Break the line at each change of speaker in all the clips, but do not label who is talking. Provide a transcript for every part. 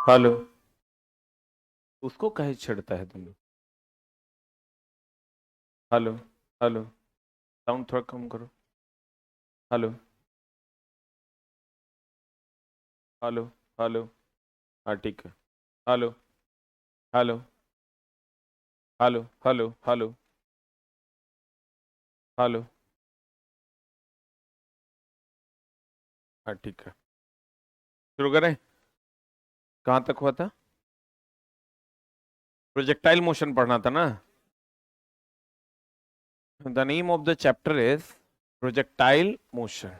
Hello. उसको कहे छेड़ता है तुम लोग। हेलो। हेलो। साउंड थोड़ा कम करो। हेलो। हेलो। हेलो। हाँ ठीक है। Hello. Hello. Hello. Hello. Hello. Hello. हाँ ठीक है। शुरू करें। कहाँ तक हुआ था? प्रोजेक्टाइल मोशन पढ़ना था ना। The name of the chapter is projectile motion.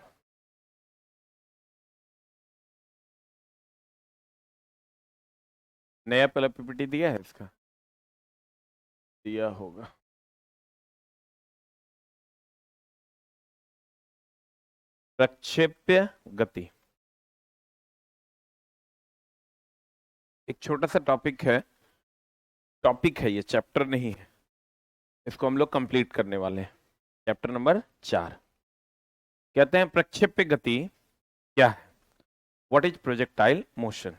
नया पहला पीपीटी दिया है इसका? दिया होगा। प्रक्षेप्य गति एक छोटा सा टॉपिक है, ये चैप्टर नहीं है। इसको हम लोग कंप्लीट करने वाले हैं। चैप्टर नंबर 4 कहते हैं प्रक्षेप्य गति क्या है। What is projectile motion.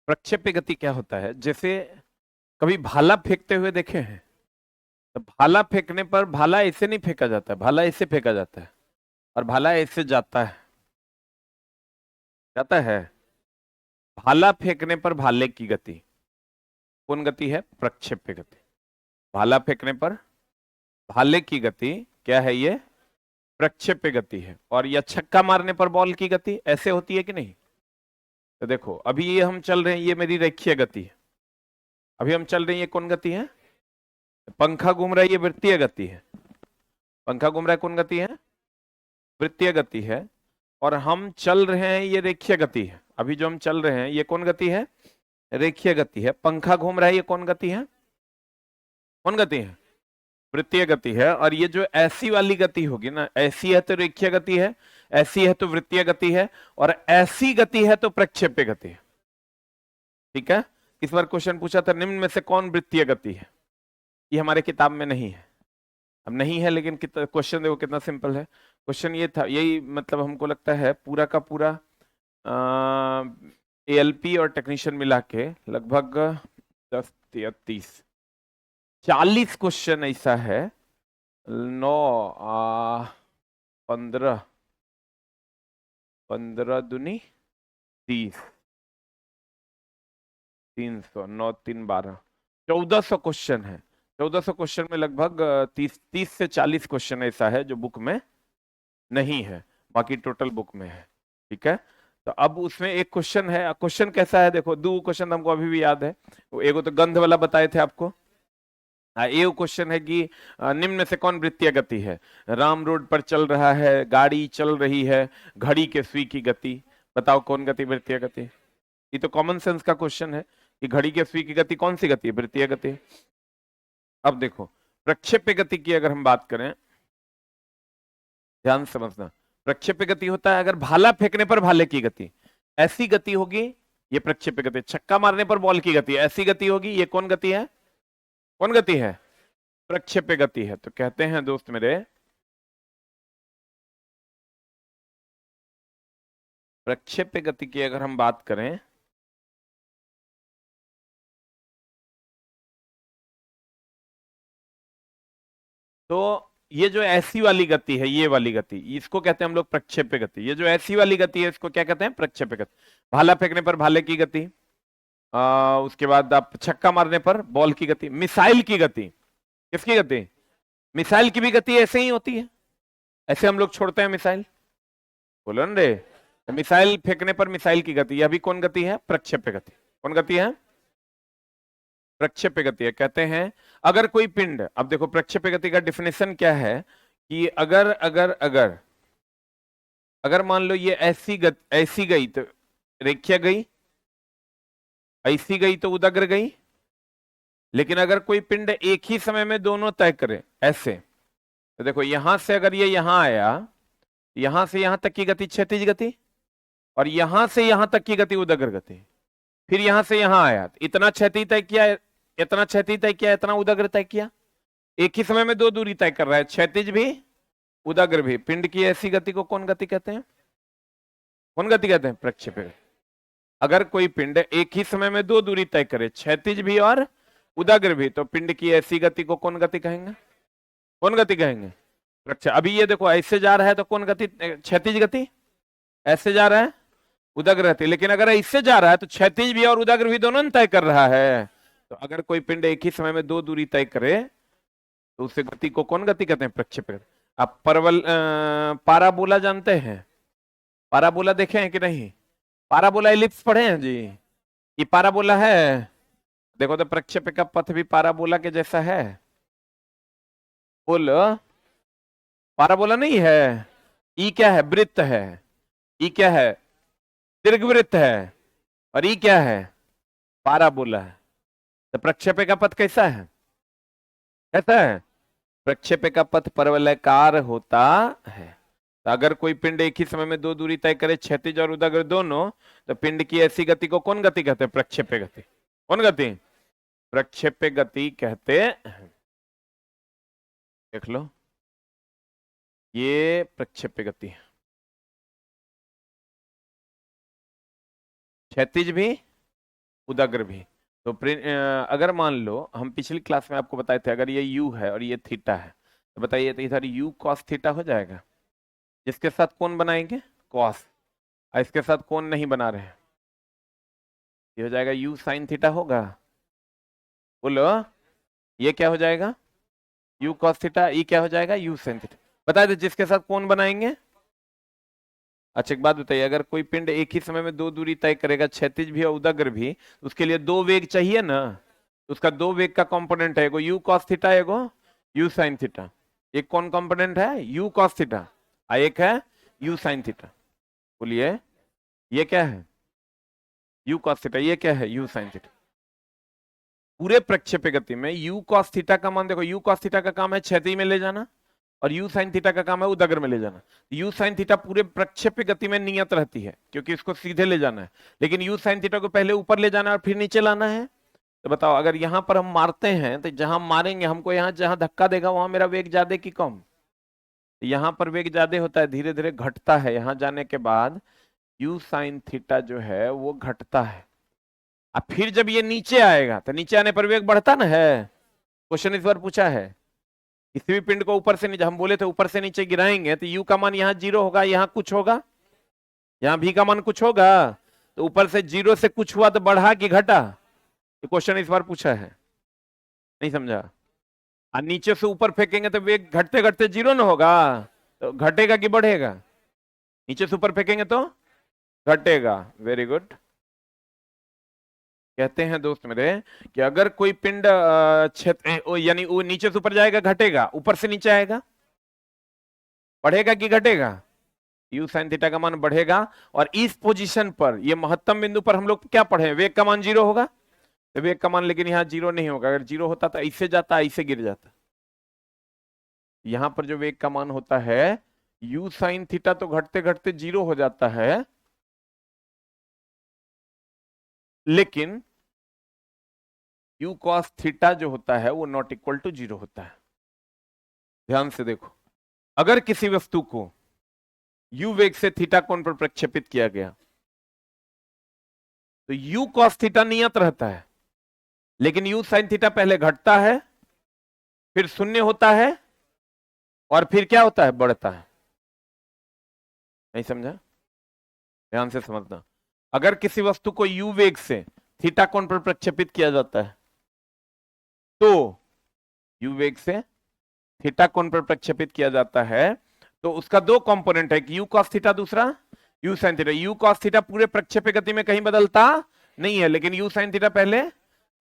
प्रक्षेप्य गति क्या होता है? जैसे कभी भाला फेंकते हुए देखे हैं? तो भाला फेंकने पर भाला ऐसे नहीं फेंका जाता है, भाला ऐसे फेंका जाता है और भाला ऐसे जाता है। भाला फेंकने पर भाले की गति कौन गति है? प्रक्षेप्य गति। भाला फेंकने पर भाले की गति क्या है? ये प्रक्षेप्य गति है। और यह छक्का मारने पर बॉल की गति ऐसे होती है कि नहीं? तो देखो अभी ये हम चल रहे हैं, ये मेरी रेखीय गति है। अभी हम चल रहे हैं, ये कौन गति है? पंखा घूम रहा है, ये वृत्तीय गति है। पंखा घूम रहा है, कौन गति है? वृत्तीय गति है। और हम चल रहे हैं, ये रेखीय गति है। अभी जो हम चल रहे हैं ये कौन गति है? रेखीय गति है। पंखा घूम रहा है, ये कौन गति है? कौन गति है? वृत्तीय गति है। और ये जो ऐसी वाली गति होगी ना, ऐसी है तो रेखीय गति है, ऐसी है तो वृत्तीय गति है, और ऐसी गति है तो प्रक्षेप्य गति है। ठीक है। इस बार क्वेश्चन पूछा था निम्न में से कौन वृत्तीय गति है। ये हमारे किताब में नहीं है। अब नहीं है लेकिन क्वेश्चन देखो कितना सिंपल है। क्वेश्चन ये था, यही मतलब हमको लगता है पूरा का पूरा एएलपी और टेक्नीशियन मिला के लगभग 10 या 30 40 क्वेश्चन ऐसा है। 9 15 15 दूनी 30, 300, 9 3 12, 1400 क्वेश्चन है। 1400 क्वेश्चन में लगभग 30 से 40 क्वेश्चन ऐसा है जो बुक में नहीं है, बाकी टोटल बुक में है। ठीक है। तो अब उसमें एक क्वेश्चन है। क्वेश्चन कैसा है देखो, दो क्वेश्चन हमको अभी भी याद है। एगो तो गंध वाला बताए थे आपको। ये क्वेश्चन है कि निम्न में से कौन वृत्तीय गति है। राम रोड पर चल रहा है, गाड़ी चल रही है, घड़ी के सुई की गति, बताओ कौन गति वृत्तीय गति। ये तो कॉमन सेंस का क्वेश्चन है कि घड़ी के सुई की गति कौन सी गति है? वृत्तीय गति। अब देखो प्रक्षेप्य गति की अगर हम बात करें, ध्यान समझना। प्रक्षेप्य गति होता है अगर भाला फेंकने पर भाले की गति, ऐसी गति होगी, ये प्रक्षेप्य गति। छक्का मारने पर बॉल की गति, ऐसी गति होगी, ये कौन गति है? कौन गति है? प्रक्षेप्य गति है। तो कहते हैं दोस्त मेरे, प्रक्षेप्य गति की अगर हम बात करें तो ये जो ऐसी वाली गति है, ये वाली गति, इसको कहते हैं हम लोग प्रक्षेप्य गति। ये जो ऐसी वाली गति है इसको क्या कहते हैं? प्रक्षेप्य गति। भाला फेंकने पर भाले की गति, उसके बाद आप छक्का मारने पर बॉल की गति, मिसाइल की गति। किसकी गति? मिसाइल की भी गति ऐसे ही होती है, ऐसे हम लोग छोड़ते हैं मिसाइल। बोलो न रे। तो मिसाइल फेंकने पर मिसाइल की गति, यह भी कौन गति है? प्रक्षेप्य गति। कौन गति है? प्रक्षेप्य गति है। कहते हैं अगर कोई पिंड, अब देखो प्रक्षेप्य गति का डिफिनेशन क्या है कि अगर अगर अगर अगर मान लो ये ऐसी गई तो रेखीय गई, ऐसी गई तो उदग्र गई। लेकिन अगर कोई पिंड एक ही समय में दोनों तय करे ऐसे, तो देखो यहां से अगर ये यहां आया, यहां से यहां तक की गति क्षैतिज गति, और यहां से यहां तक की गति उदग्र गति। फिर यहां से यहां आया, इतना क्षैतिज तय किया, इतना क्षैतिज तय किया, इतना उदग्र तय किया। एक ही समय में दो दूरी तय कर रहा है, क्षैतिज भी उदाग्र भी। पिंड की ऐसी गति को कौन गति कहते हैं? कौन गति कहते हैं? प्रक्षेप्य गति। अगर कोई पिंड एक ही समय में दो दूरी तय करे, क्षैतिज भी और उदाग्र भी, तो पिंड की ऐसी गति को कौन गति कहेंगे? कौन गति कहेंगे? प्रक्षेप। अभी ये देखो ऐसे जा रहा है तो कौन गति? क्षैतिज गति। ऐसे जा रहा है, उदाग्र गति। लेकिन अगर इससे जा रहा है तो क्षैतिज भी और उदाग्र भी दोनों तय कर रहा है। तो अगर कोई पिंड एक ही समय में दो दूरी तय करे तो उस गति को कौन गति कहते हैं? प्रक्षेप गति। आप पाराबोला जानते हैं? पाराबोला देखे हैं कि नहीं? पाराबोला एलिप्स पढ़े हैं जी? ये पाराबोला है। देखो तो प्रक्षेप का पथ भी पाराबोला के जैसा है। बोलो, पाराबोला नहीं है। ई क्या है? वृत्त है। ई क्या है? दीर्घवृत्त है। और ई क्या है? पाराबोला है। तो प्रक्षेप का पथ कैसा है? कैसा है? प्रक्षेप का पथ परवलयकार होता है। तो अगर कोई पिंड एक ही समय में दो दूरी तय करे, क्षैतिज और उदाग्र दोनों, तो पिंड की ऐसी गति को कौन गति कहते हैं? प्रक्षेप गति। कौन गति? प्रक्षेप गति कहते हैं। देख लो, ये प्रक्षेप गति है। क्षैतिज भी, उदाग्र भी। तो अगर मान लो, हम पिछली क्लास में आपको बताए थे, अगर ये u है और ये थीटा है, तो बताइए तो इधर u cos थीटा हो जाएगा। जिसके साथ कौन बनाएंगे? cos। और इसके साथ कौन नहीं बना रहे हैं? ये हो जाएगा u sin थीटा होगा। बोलो, ये क्या हो जाएगा? u cos theta. ये क्या हो जाएगा? u sin theta. बताए तो जिसके साथ कौन बनाएंगे? अच्छा एक बात बताइए, अगर कोई पिंड एक ही समय में दो दूरी तय करेगा, क्षैतिज भी और उदाग्र भी, तो उसके लिए दो वेग चाहिए ना। उसका दो वेग का कंपोनेंट है, एगो u cos थीटा, एगो u sin थीटा। एक कौन कंपोनेंट है? u cos theta. और एक है u sin थीटा। बोलिए, ये क्या है? u cos theta. ये क्या है? u sin theta. पूरे प्रक्षेप गति में u cos थीटा का मान देखो, u cos थीटा का काम है क्षैतिज में ले जाना, और u sin थीटा का काम है उदाग्र में ले जाना। u sin थीटा पूरे प्रक्षेप गति में नियत रहती है, क्योंकि इसको सीधे ले जाना है। लेकिन u sin थीटा को पहले ऊपर ले जाना है और फिर नीचे लाना है। तो बताओ, अगर यहां पर हम मारते हैं तो जहां मारेंगे हमको, यहां जहां धक्का देगा वहां मेरा वेग ज्यादा की कम? यहां पर वेग ज्यादा होता है, धीरे धीरे घटता है। यहां जाने के बाद u sin थीटा जो है वो घटता है। अब फिर जब ये नीचे आएगा तो नीचे आने पर वेग बढ़ता ना है। क्वेश्चन इस बार पूछा है, किसी भी पिंड को ऊपर से नीचे, हम बोले थे ऊपर से नीचे गिराएंगे तो u का मान यहाँ 0 होगा, यहाँ कुछ होगा, यहाँ v का मान कुछ होगा। तो ऊपर से 0 से कुछ हुआ तो बढ़ा कि घटा? ये क्वेश्चन इस बार पूछा है, नहीं समझा? और नीचे से ऊपर फेंकेंगे तो वेग घटते घटते 0 ना होगा, तो घटेगा कि बढ़ेगा? नीचे से ऊपर फेंकेंगे तो घटेगा। Very good. कहते हैं दोस्त मेरे कि अगर कोई पिंड क्षेत्र, यानी वो नीचे से ऊपर जाएगा घटेगा, ऊपर से नीचे आएगा बढ़ेगा कि घटेगा? u sin थीटा का मान बढ़ेगा। और इस पोजीशन पर, ये महत्तम बिंदु पर हम लोग क्या पढ़े? वेग का मान 0 होगा। तो वेग का मान लेकिन यहाँ 0 नहीं होगा। अगर 0 होता तो ऐसे जाता, ऐसे गिर जाता। यहां पर जो वेग का मान होता है u sin थीटा, तो घटते घटते 0 हो जाता है, लेकिन u cos थीटा जो होता है वो नॉट इक्वल टू 0 होता है। ध्यान से देखो, अगर किसी वस्तु को u वेग से थीटा कोण पर प्रक्षेपित किया गया तो u cos थीटा नियत रहता है, लेकिन u sin थीटा पहले घटता है, फिर शून्य होता है, और फिर क्या होता है? बढ़ता है। नहीं समझा? ध्यान से समझना। अगर किसी वस्तु को u वेग से थीटा कोण पर प्रक्षेपित किया जाता है, तो u वेग से थीटा कोण पर प्रक्षेपित किया जाता है, तो उसका दो कंपोनेंट है, यू कॉस थीटा, दूसरा you sine theta. You cos theta पूरे प्रक्षेप गति में कहीं बदलता नहीं है, लेकिन यू साइन थीटा पहले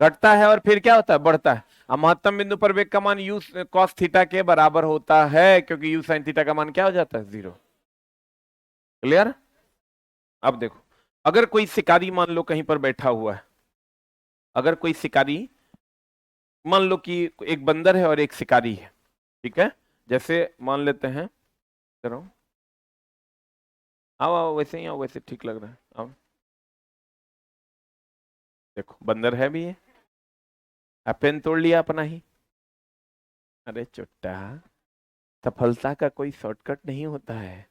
घटता है और फिर क्या होता है? बढ़ता है। अब महत्तम बिंदु पर वेग का मान यू कॉस थीटा के बराबर होता है, क्योंकि यू साइन थीटा का मान क्या हो जाता है? 0। क्लियर? अब देखो, अगर कोई शिकारी मान लो कहीं पर बैठा हुआ है, अगर कोई शिकारी, मान लो कि एक बंदर है और एक शिकारी है, ठीक है? जैसे मान लेते हैं, करो, आओ आओ, वैसे ही आओ, वैसे ठीक लग रहा है, आओ। देखो बंदर है भी, है पेन तोड़ लिया अपना ही। अरे चुट्टा, सफलता का कोई शॉर्टकट नहीं होता है।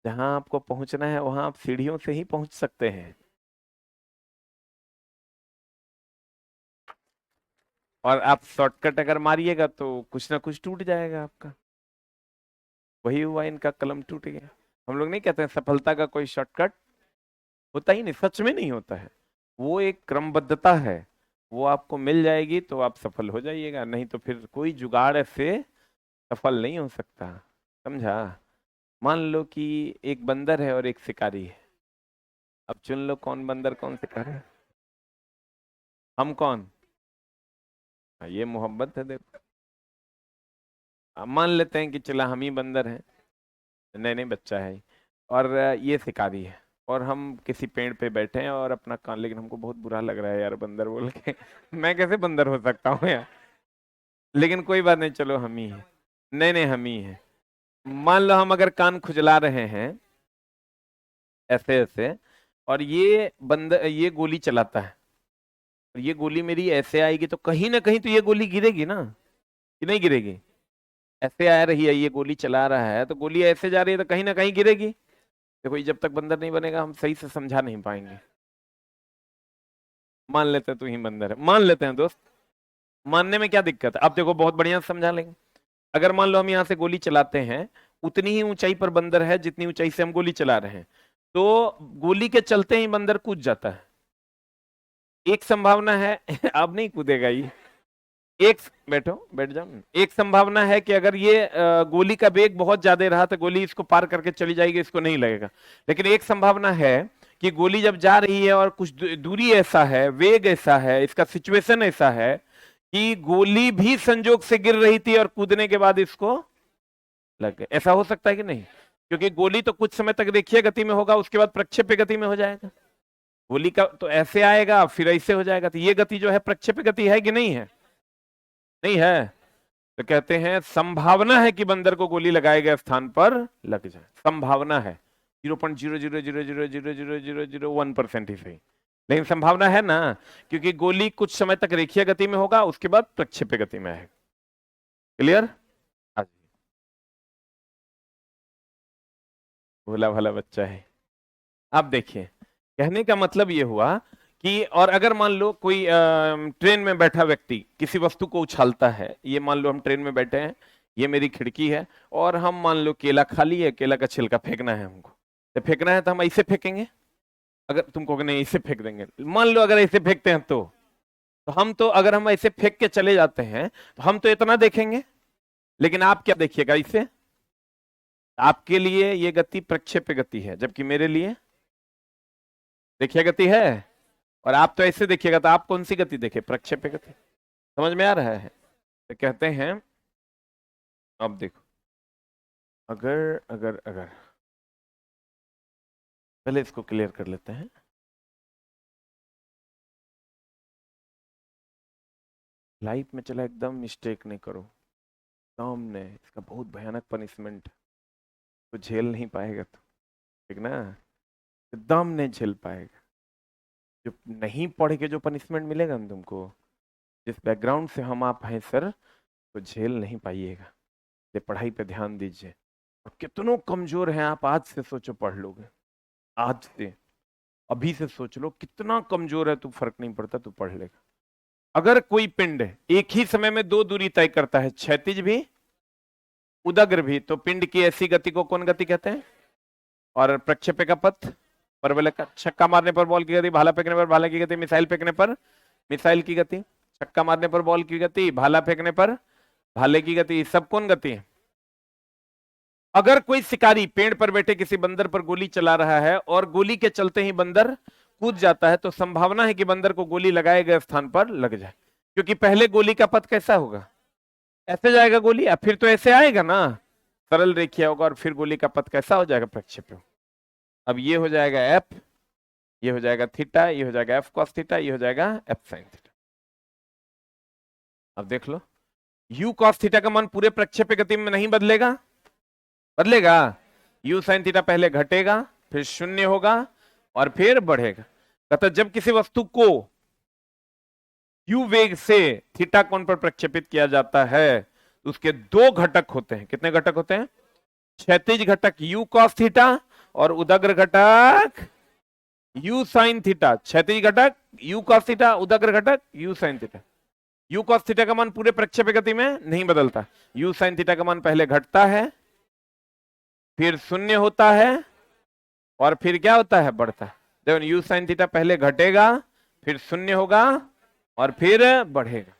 जहां आपको पहुंचना है वहां आप सीढ़ियों से ही पहुंच सकते हैं। और आप शॉर्टकट अगर मारिएगा तो कुछ ना कुछ टूट जाएगा आपका। वही हुआ, इनका कलम टूट गया। हम लोग नहीं कहते हैं सफलता का कोई शॉर्टकट होता ही नहीं, सच में नहीं होता है। वो एक क्रमबद्धता है, वो आपको मिल जाएगी तो आप सफल हो जाइएगा, नहीं तो फिर कोई जुगाड़ ऐसे सफल नहीं हो सकता। समझा? मान लो कि एक बंदर है और एक शिकारी है। अब चुन लो कौन बंदर कौन शिकारी है। हम कौन? हाँ, ये मोहब्बत है देखो। अब मान लेते हैं कि चला हम ही बंदर हैं, नए नए बच्चा है, और ये शिकारी है, और हम किसी पेड़ पे बैठे हैं और अपना कान, लेकिन हमको बहुत बुरा लग रहा है यार बंदर बोल के मैं कैसे बंदर हो सकता हूँ यार। लेकिन कोई बात नहीं, चलो हम ही हैं। नहीं नहीं, हम ही हैं। मान लो हम अगर कान खुजला रहे हैं ऐसे ऐसे, और ये बंदर ये गोली चलाता है, और ये गोली मेरी ऐसे आएगी तो कहीं ना कहीं तो ये गोली गिरेगी ना, कि नहीं गिरेगी? ऐसे आ रही है, ये गोली चला रहा है तो गोली ऐसे जा रही है तो कहीं ना कहीं गिरेगी। देखो, ये जब तक बंदर नहीं बनेगा हम सही से समझा नहीं पाएंगे। मान लेते हैं तू ही बंदर है, मान लेते हैं दोस्त। मानने में क्या दिक्कत है? अब देखो बहुत बढ़िया से समझा लेंगे। अगर मान लो हम यहाँ से गोली चलाते हैं, उतनी ही ऊंचाई पर बंदर है जितनी ऊंचाई से हम गोली चला रहे हैं, तो गोली के चलते ही बंदर कूद जाता है। एक संभावना है अब नहीं कूदेगा ये। एक बैठो, बैठ जाओ। एक संभावना है कि अगर ये गोली का वेग बहुत ज्यादा रहा तो गोली इसको पार करके चली जाएगी, इसको नहीं लगेगा। लेकिन एक संभावना है कि गोली जब जा रही है और कुछ दूरी ऐसा है, वेग ऐसा है, इसका सिचुएशन ऐसा है कि गोली भी संजोग से गिर रही थी और कूदने के बाद इसको लग गए। ऐसा हो सकता है कि नहीं? क्योंकि गोली तो कुछ समय तक देखिए गति में होगा, उसके बाद प्रक्षेप्य गति में हो जाएगा। गोली का तो ऐसे आएगा फिर ऐसे हो जाएगा, तो ये गति जो है प्रक्षेप्य गति है कि नहीं है? नहीं है। तो कहते हैं संभावना है कि बंदर को गोली लगाए गए स्थान पर लग जाए। संभावना है 0.000000001% ही सही, लेकिन संभावना है ना, क्योंकि गोली कुछ समय तक रेखीय गति में होगा, उसके बाद प्रक्षेप्य गति में आएगा। क्लियर? भोला भाला बच्चा है। अब देखिए, कहने का मतलब ये हुआ कि, और अगर मान लो कोई ट्रेन में बैठा व्यक्ति किसी वस्तु को उछालता है, ये मान लो हम ट्रेन में बैठे हैं, ये मेरी खिड़की है, और हम मान लो केला खा लिए, केला का छिलका फेंकना है हमको, तो फेंकना है तो हम ऐसे फेंकेंगे। अगर तुमको नहीं ऐसे फेंक देंगे, मान लो अगर ऐसे फेंकते हैं तो हम तो अगर हम ऐसे फेंक के चले जाते हैं तो हम तो इतना देखेंगे, लेकिन आप क्या देखिएगा इसे? आपके लिए ये गति प्रक्षेप्य गति है, जबकि मेरे लिए देखिए गति है। और आप तो ऐसे देखिएगा, तो आप कौन सी गति देखे? प्रक्षेप्य गति। समझ में आ रहा है? तो कहते हैं, अब देखो, अगर अगर अगर पहले इसको क्लियर कर लेते हैं। लाइफ में चला एकदम मिस्टेक नहीं करो, सामने इसका बहुत भयानक पनिशमेंट तो झेल नहीं पाएगा तो, ठीक ना? एकदम नहीं झेल पाएगा। जो नहीं पढ़ के जो पनिशमेंट मिलेगा ना तुमको, जिस बैकग्राउंड से हम आप हैं सर, तो झेल नहीं पाइएगा। ये पढ़ाई पे ध्यान दीजिए। और कितनों कमजोर हैं आप, आज से सोचो पढ़ लोगे, आज से, अभी से सोच लो कितना कमजोर है तू, फर्क नहीं पड़ता, तू पढ़ लेगा। अगर कोई पिंड एक ही समय में दो दूरी तय करता है, क्षैतिज भी उदग्र भी, तो पिंड की ऐसी गति को कौन गति कहते हैं? और प्रक्षेप्य का पथ, परवलय का, छक्का मारने पर बॉल की गति, भाला फेंकने पर भाला की गति, मिसाइल फेंकने पर मिसाइल की गति, छक्का मारने पर बॉल की गति, भाला फेंकने पर भाले की गति, सब कौन गति है? अगर कोई शिकारी पेड़ पर बैठे किसी बंदर पर गोली चला रहा है और गोली के चलते ही बंदर कूद जाता है, तो संभावना है कि बंदर को गोली लगाए गए स्थान पर लग जाए, क्योंकि पहले गोली का पथ कैसा होगा? ऐसे जाएगा गोली, फिर तो ऐसे आएगा ना, सरल रेखीय होगा, और फिर गोली का पथ कैसा हो जाएगा? प्रक्षेप्य। अब ये हो जाएगा एफ, ये हो जाएगा थीटा, ये हो जाएगा एफ कॉस थीटा, ये हो जाएगा एफ साइन थीटा। अब देख लो, यू कॉस थीटा का मान पूरे प्रक्षेप्य गति में नहीं बदलेगा, बदलेगा। यू साइन थीटा पहले घटेगा, फिर शून्य होगा, और फिर बढ़ेगा। कहता जब किसी वस्तु को यू वेग से थीटा कोण पर प्रक्षेपित किया जाता है, उसके दो घटक होते हैं। कितने घटक होते हैं? क्षैतिज घटक u cos थीटा और उदग्र घटक u sin थीटा। क्षैतिज घटक u cos थीटा, उदग्र घटक u sin theta. u cos theta का मान पूरे प्रक्षेप्य गति में नहीं बदलता। u sin थीटा का मान पहले घटता है, फिर शून्य होता है और फिर क्या होता है? बढ़ता है। देखो u sin थीटा पहले घटेगा, फिर शून्य होगा और फिर बढ़ेगा।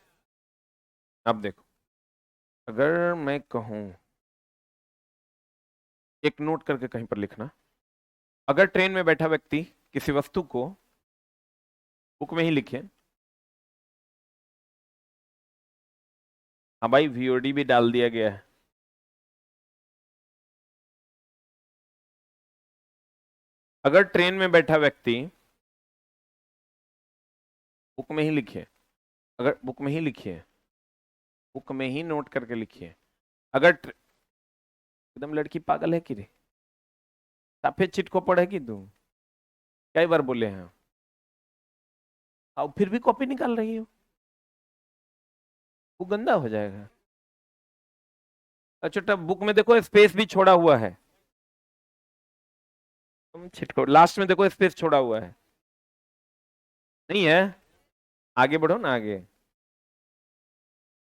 अब देखो, अगर मैं कहूं, एक नोट करके कहीं पर लिखना, अगर ट्रेन में बैठा व्यक्ति किसी वस्तु को, बुक में ही लिखे, हाँ भाई वीओडी भी डाल दिया गया है। अगर ट्रेन में बैठा व्यक्ति, बुक में ही लिखिए, अगर बुक में ही लिखिए, बुक में ही नोट करके लिखिए। अगर एकदम लड़की पागल है कि रे, सफेद चिट को पढ़ेगी तू? कई बार बोले हैं, और फिर भी कॉपी निकाल रही हो, वो गंदा हो जाएगा। अच्छा बुक में देखो स्पेस भी छोड़ा हुआ है, तुम छिटको लास्ट में देखो स्पेस छोड़ा हुआ है, नहीं है? आगे बढ़ो ना, आगे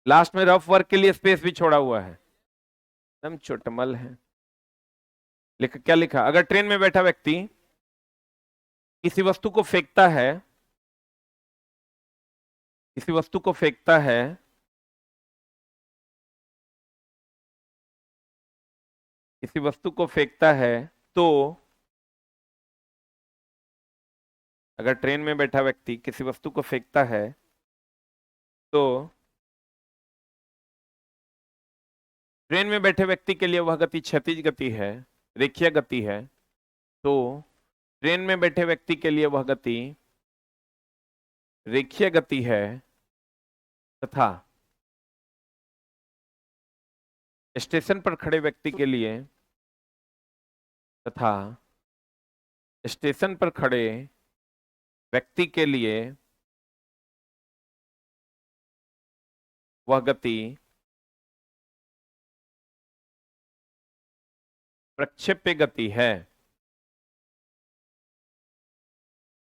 लास्ट में रफ वर्क के लिए स्पेस भी छोड़ा हुआ है। एकदम चोटमल है। क्या लिखा? अगर ट्रेन में बैठा व्यक्ति किसी वस्तु को फेंकता है, किसी वस्तु को फेंकता है, किसी वस्तु को फेंकता है, तो अगर ट्रेन में बैठा व्यक्ति किसी वस्तु को फेंकता है तो ट्रेन में बैठे व्यक्ति के लिए वह गति क्षैतिज गति है, रेखीय गति है। तो ट्रेन में बैठे व्यक्ति के लिए वह गति रेखीय गति है तथा स्टेशन पर खड़े व्यक्ति के लिए, तथा स्टेशन पर खड़े व्यक्ति के लिए वह गति प्रक्षेप्य गति है।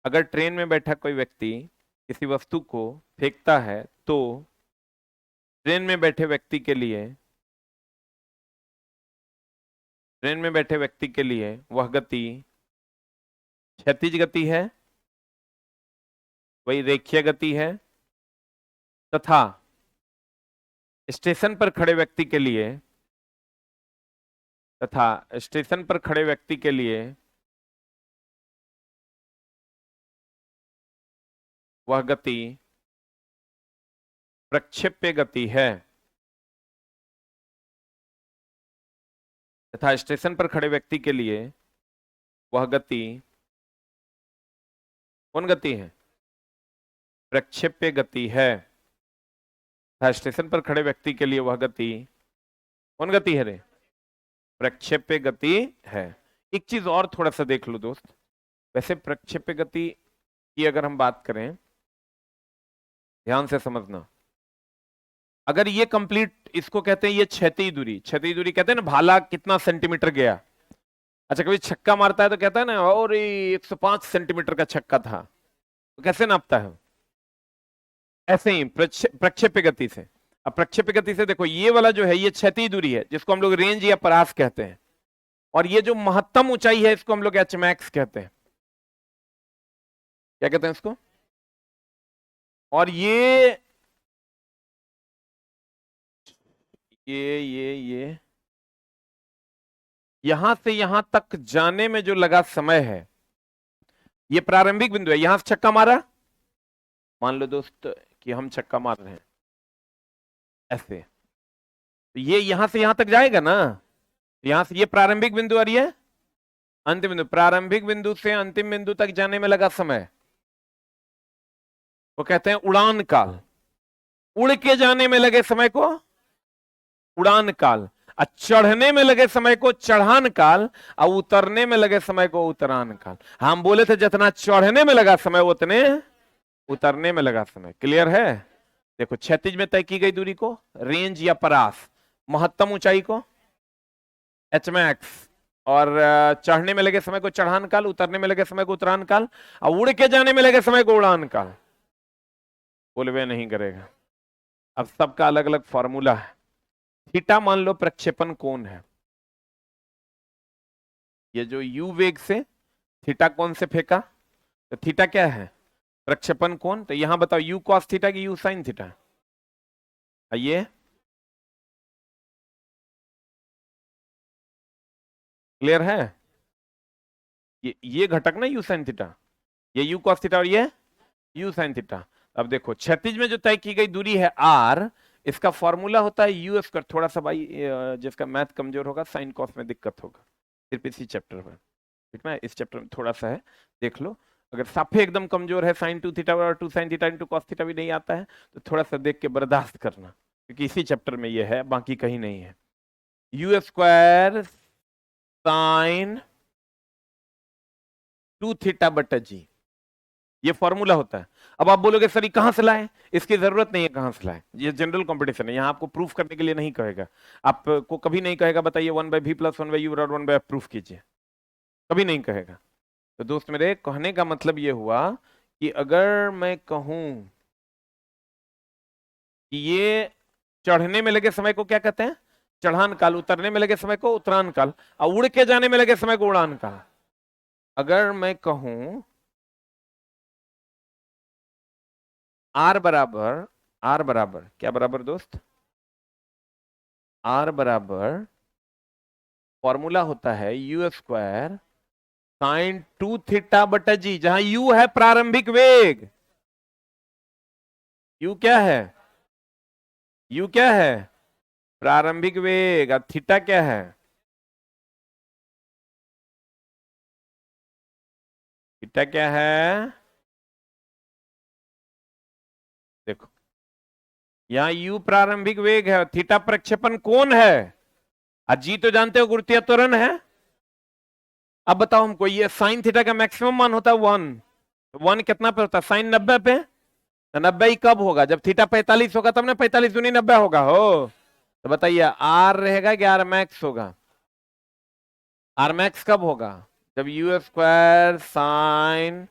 अगर ट्रेन में बैठा कोई व्यक्ति किसी वस्तु को फेंकता है तो ट्रेन में बैठे व्यक्ति के लिए, ट्रेन में बैठे व्यक्ति के लिए वह गति क्षैतिज गति है, वही रेखीय गति है, तथा स्टेशन पर खड़े व्यक्ति के लिए, तथा स्टेशन पर खड़े व्यक्ति के लिए वह गति प्रक्षेप्य गति है। तथा स्टेशन पर खड़े व्यक्ति के लिए वह गति कौन गति है? प्रक्षेप्य गति है। तथा स्टेशन पर खड़े व्यक्ति के लिए वह गति कौन गति है रे? प्रक्षेप्य गति है। एक चीज और थोड़ा सा देख लो दोस्त, वैसे प्रक्षेप्य गति की अगर हम बात करें, ध्यान से समझना, अगर ये कंप्लीट, इसको कहते हैं ये क्षैतिज दूरी, क्षैतिज दूरी कहते हैं ना, भाला कितना सेंटीमीटर गया। अच्छा कभी छक्का मारता है तो कहता है ना और 105 सेंटीमीटर का छक्का था, तो कैसे नापता है? ऐसे ही प्रक्षेप्य गति से। अब प्रक्षेप्य गति से देखो, ये वाला जो है ये क्षैतिज दूरी है जिसको हम लोग रेंज या परास कहते हैं, और ये जो महत्तम ऊंचाई है इसको हम लोग एच मैक्स कहते हैं। क्या कहते हैं इसको? और ये यहां से यहां तक जाने में जो लगा समय है, ये प्रारंभिक बिंदु है। यहां से छक्का मारा, मान लो दोस्त कि हम छक्का मार रहे हैं ऐसे, तो ये यहां से यहां तक जाएगा ना, यहां से ये प्रारंभिक बिंदु और ये अंतिम बिंदु। प्रारंभिक बिंदु से अंतिम बिंदु तक जाने में लगा समय वो कहते हैं उड़ान काल। उड़ के जाने में लगे समय को उड़ान काल, और चढ़ने में लगे समय को चढ़ान काल, और उतरने में लगे समय को उतरान काल। हम बोले थे जितना चढ़ने में लगा समय उतने उतरने में लगा समय। क्लियर है? देखो क्षैतिज में तय की गई दूरी को रेंज या परास, महत्तम ऊंचाई को एच मैक्स, और चढ़ने में लगे समय को चढ़ान काल, उतरने में लगे समय को उतरान काल, और उड़ के जाने में लगे समय को उड़ान काल। बोलवे नहीं करेगा। अब सबका अलग अलग फॉर्मूला है। थीटा मान लो प्रक्षेपण कोण है, ये जो यू वेग से थीटा कोण से फेंका, तो थीटा क्या है? प्रक्षेपण कोण। तो यहां बताओ यू कॉस थीटा की यू साइन थीटा? ये क्लियर है? ये घटक ना यू साइन थीटा, ये यू कॉस थीटा और ये यू साइन थीटा। अब देखो क्षैतिज में जो तय की गई दूरी है आर, इसका फॉर्मूला होता है यू स्क्वायर। थोड़ा सा भाई जिसका मैथ कमजोर होगा साइन कॉस में दिक्कत होगा, सिर्फ इसी चैप्टर में, ठीक है? इस चैप्टर में थोड़ा सा है, देख लो। अगर साफे एकदम कमजोर है, साइन 2 थीटा और 2 sine theta into cos theta भी नहीं आता है, तो थोड़ा सा देख के बर्दाश्त करना, क्योंकि इसी चैप्टर में ये है, बाकी कहीं नहीं है। यू स्क्वायर साइन 2 थीटा बटा जी, ये फॉर्मूला होता है। अब आप बोलोगे सर ये कहां से लाए? इसकी जरूरत नहीं है कहां से लाए, ये जनरल कंपटीशन है, यहां आपको प्रूफ करने के लिए नहीं कहेगा। आपको कभी नहीं कहेगा बताइए 1/v + 1/u और 1/f प्रूफ कीजिए, कभी नहीं कहेगा। तो दोस्त मेरे कहने का मतलब ये हुआ कि अगर मैं कहूं कि ये चढ़ने में लगे समय को क्या कहते हैं? चढ़ान काल। उतरने में लगे समय को उतरान काल, और उड़ के जाने में लगे समय को उड़ान काल। अगर मैं कहूं आर बराबर क्या बराबर दोस्त? आर बराबर फॉर्मूला होता है यू स्क्वायर साइन 2 थीटा बटा जी, जहां यू है प्रारंभिक वेग। यू क्या है? यू क्या है? प्रारंभिक वेग। और थीटा क्या है? थीटा क्या है? देखो यहां यू प्रारंभिक वेग है और थीटा प्रक्षेपण कोण है, और जी तो जानते हो गुरुत्वीय त्वरण है। अब बताओ हमको, ये साइन थीटा का मैक्सिमम मान होता है 1, 1 कितना पे होता है? साइन 90 पे। तो 90 ही कब होगा? जब थीटा 45 होगा तब ना, 45 दूनी 90 होगा हो। तो बताइए आर रहेगा कि आर मैक्स होगा? आर मैक्स कब होगा? जब यू स्क्वायर साइन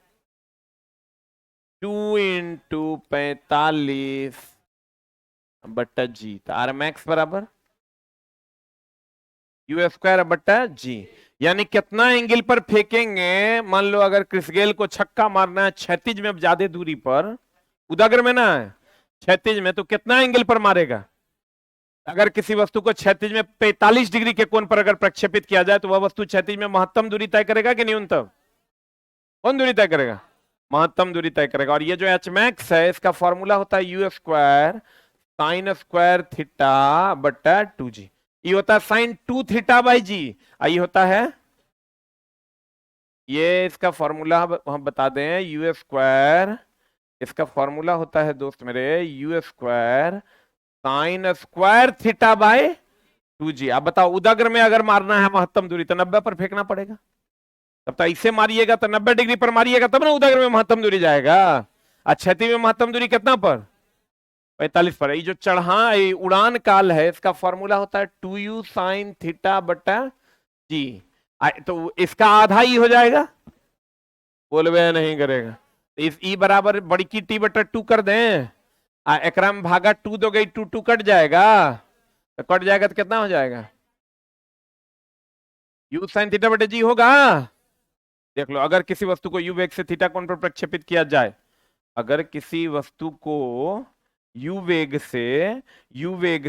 2 इंटू 45 बट्टा जी, तो आर मैक्स बराबर यू स्क्वायर बट्टा जी। यानी कितना एंगल पर फेंकेंगे? मान लो अगर क्रिस गेल को छक्का मारना है क्षैतिज में ज्यादा दूरी पर, उदागर में ना है, क्षैतिज में, तो कितना एंगल पर मारेगा? अगर किसी वस्तु को क्षैतिज में 45 डिग्री के कोण पर अगर प्रक्षेपित किया जाए, तो वह वस्तु क्षैतिज में महत्तम दूरी तय करेगा कि न्यूनतम? कौन दूरी तय करेगा? महत्तम दूरी तय करेगा। और ये जो एच मैक्स है, इसका फॉर्मूला होता है you square sine square theta बटा 2g। ये होता है साइन 2 थीटा बाई जी, ये होता है, ये इसका फॉर्मूला हम बता दें, यू स्क्वायर, इसका फॉर्मूला होता है दोस्त मेरे you square sine square theta by 2g। आप बताओ उदाग्र में अगर मारना है महत्तम दूरी, तो 90 पर फेंकना पड़ेगा। तब तो ऐसे मारिएगा तो 90 डिग्री पर मारिएगा तब ना उदाग्र में महत्तम दूरी जाएगा। क्षैतिज में महत्तम दूरी कितना पर? 45 पर। ये जो उड़ान काल है, इसका फॉर्मूला होता है 2u साइन थीटा बटा जी। तो इसका आधा ही हो जाएगा, बोलवे नहीं करेगा। इस ई बराबर बड़ी की टी बटा 2 कर दें, एकरा में भागा 2 दो गई 2 2 कट जाएगा, तो कट जाएगा तो कितना हो जाएगा? यू साइन थीटा बटे जी होगा। देख लो, अगर किसी वस्तु को यू वेग से थीटा कोण पर प्रक्षेपित किया जाए, अगर किसी वस्तु को यू वेग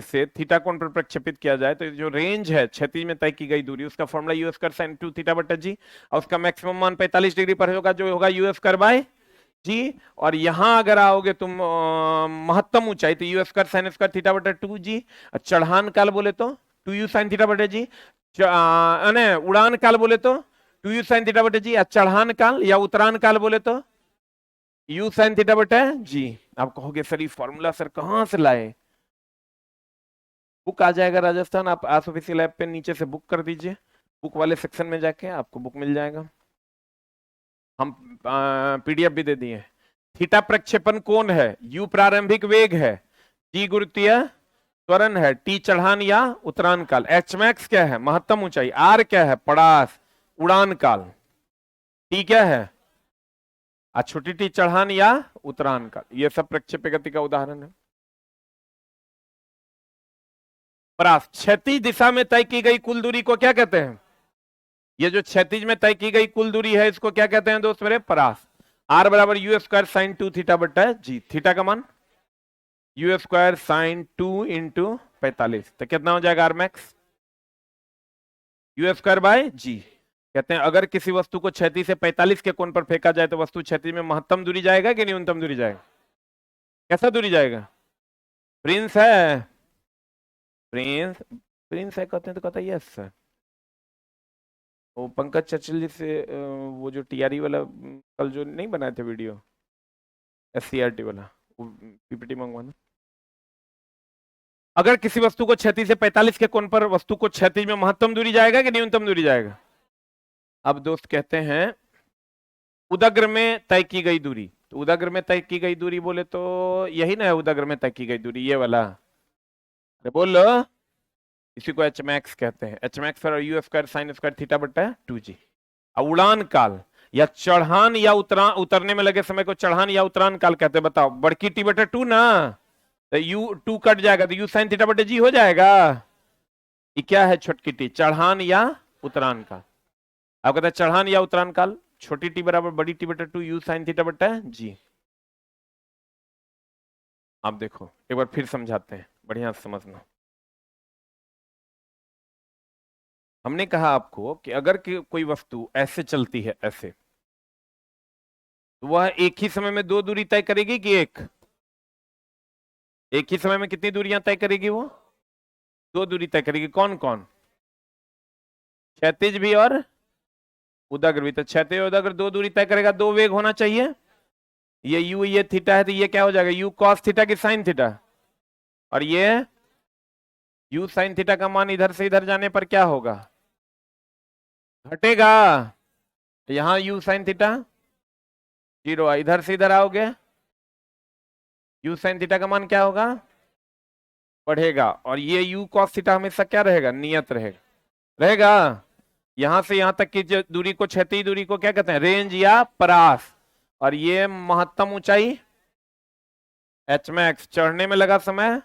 से थीटा कोण पर प्रक्षेपित किया जाए, तो जो रेंज है क्षैतिज में तय की गई दूरी, उसका formula you square sine 2 theta बटा जी, और उसका मैक्सिमम मान 45 डिग्री पर होगा, जो होगा यू स्क्वायर बाय जी। और यहां अगर आओगे तुम महत्तम ऊंचाई, तो you square sine square theta बटा 2g। चढ़ान काल बोले तो 2u साइन थीटा बटा जी, उड़ान काल बोले तो 2u साइन थीटा बटा जी, चढ़ान काल या उतरान काल बोले तो u साइन थीटा बटा जी। आप कहोगे सर ये फॉर्मूला सर कहां से लाए? बुक आ जाएगा राजस्थान, आप आस ऑफिशियल ऐप पे नीचे से बुक कर दीजिए, बुक वाले सेक्शन में जाके आपको बुक मिल जाएगा। हम पीडीएफ भी दे दिए। थीटा प्रक्षेपण कोण है, यू प्रारंभिक वेग है, जी गुरुत्वीय त्वरण है, टी चढ़ान या उतरान काल, एच मैक्स क्या है महत्तम ऊंचाई, आर क्या है पड़ास उड़ान काल, टी क्या है छोटी टी चढ़ान या उतरान काल, ये सब प्रक्षेप्य गति का उदाहरण है। परास, क्षैतिज दिशा में तय की गई कुल दूरी को क्या कहते हैं, ये जो क्षैतिज में तय की गई कुल दूरी है इसको क्या कहते हैं दोस्त मेरे, परास। आर बराबर यू स्क्वायर साइन 2 थीटा बट्टा जी, थीटा का मान यू स्क्वायर साइन 2 इंटू 45, तो कितना हो जाएगा R max, u square by g. कहते हैं अगर किसी वस्तु को क्षैतिज से 45 के कोण पर फेंका जाए तो वस्तु क्षैतिज में महत्तम दूरी जाएगा कि न्यूनतम दूरी जाएगा, कैसा दूरी जाएगा, प्रिंस है, प्रिंस प्रिंस है कहते हैं तो कहता है यस सर। वो पंकज चर्चिल जी से वो जो टीआरई वाला कल जो नहीं बनाए थे वीडियो एससीईआरटी वाला, वो पीपीटी मंगवाना। अगर किसी वस्तु को क्षैतिज से 45 के कोण पर वस्तु को क्षैतिज में महत्तम दूरी जाएगा कि न्यूनतम दूरी जाएगा। अब दोस्त कहते हैं उदग्र में तय की गई दूरी, तो उदग्र में तय की गई दूरी बोले तो यही ना है उदग्र में तय की गई दूरी, ये वाला, अरे बोल लो, इसी को एच मैक्स कहते हैं, एच मैक्स और you square sine square theta बट्टा 2g। उड़ान काल या चढ़ान या उतरने में लगे समय को चढ़ान या उतरान काल कहते हैं, बताओ बड़की टी बटे 2 ना, तो यू 2 कट जाएगा तो यू साइन थीटा बटे जी हो जाएगा, ये क्या है छोटकी टी, चढ़ान या उतरान काल। आप कहते हैं चढ़ान या उतरान काल, छोटी टी बराबर बड़ी टी बटे 2 यू साइन थीटा बट्टा जी। आप देखो एक बार फिर समझाते हैं, बढ़िया से समझना। हमने कहा आपको कि अगर कोई वस्तु ऐसे चलती है ऐसे, तो वह एक ही समय में 2 दूरी तय करेगी कि एक ही समय में कितनी दूरियां तय करेगी, वो 2 दूरी तय करेगी, कौन कौन, क्षैतिज भी और उदग्र भी, तो क्षैतिज उदग्र 2 दूरी तय करेगा, 2 वेग होना चाहिए, ये यू ये थीटा है तो ये क्या हो जाएगा यू कॉस थीटा की साइन थीटा, और ये यू साइन थीटा का मान इधर से इधर जाने पर क्या होगा घटेगा, तो यहां यू साइन थीटा 0, इधर से इधर आओगे यू साइन थीटा का मान क्या होगा बढ़ेगा, और ये यू कॉस थीटा हमेशा क्या रहेगा नियत रहेगा। यहां से यहां तक की जो दूरी को क्षैतिज दूरी को क्या कहते हैं रेंज या परास, और ये महत्तम ऊंचाई एच मैक्स, चढ़ने में लगा समय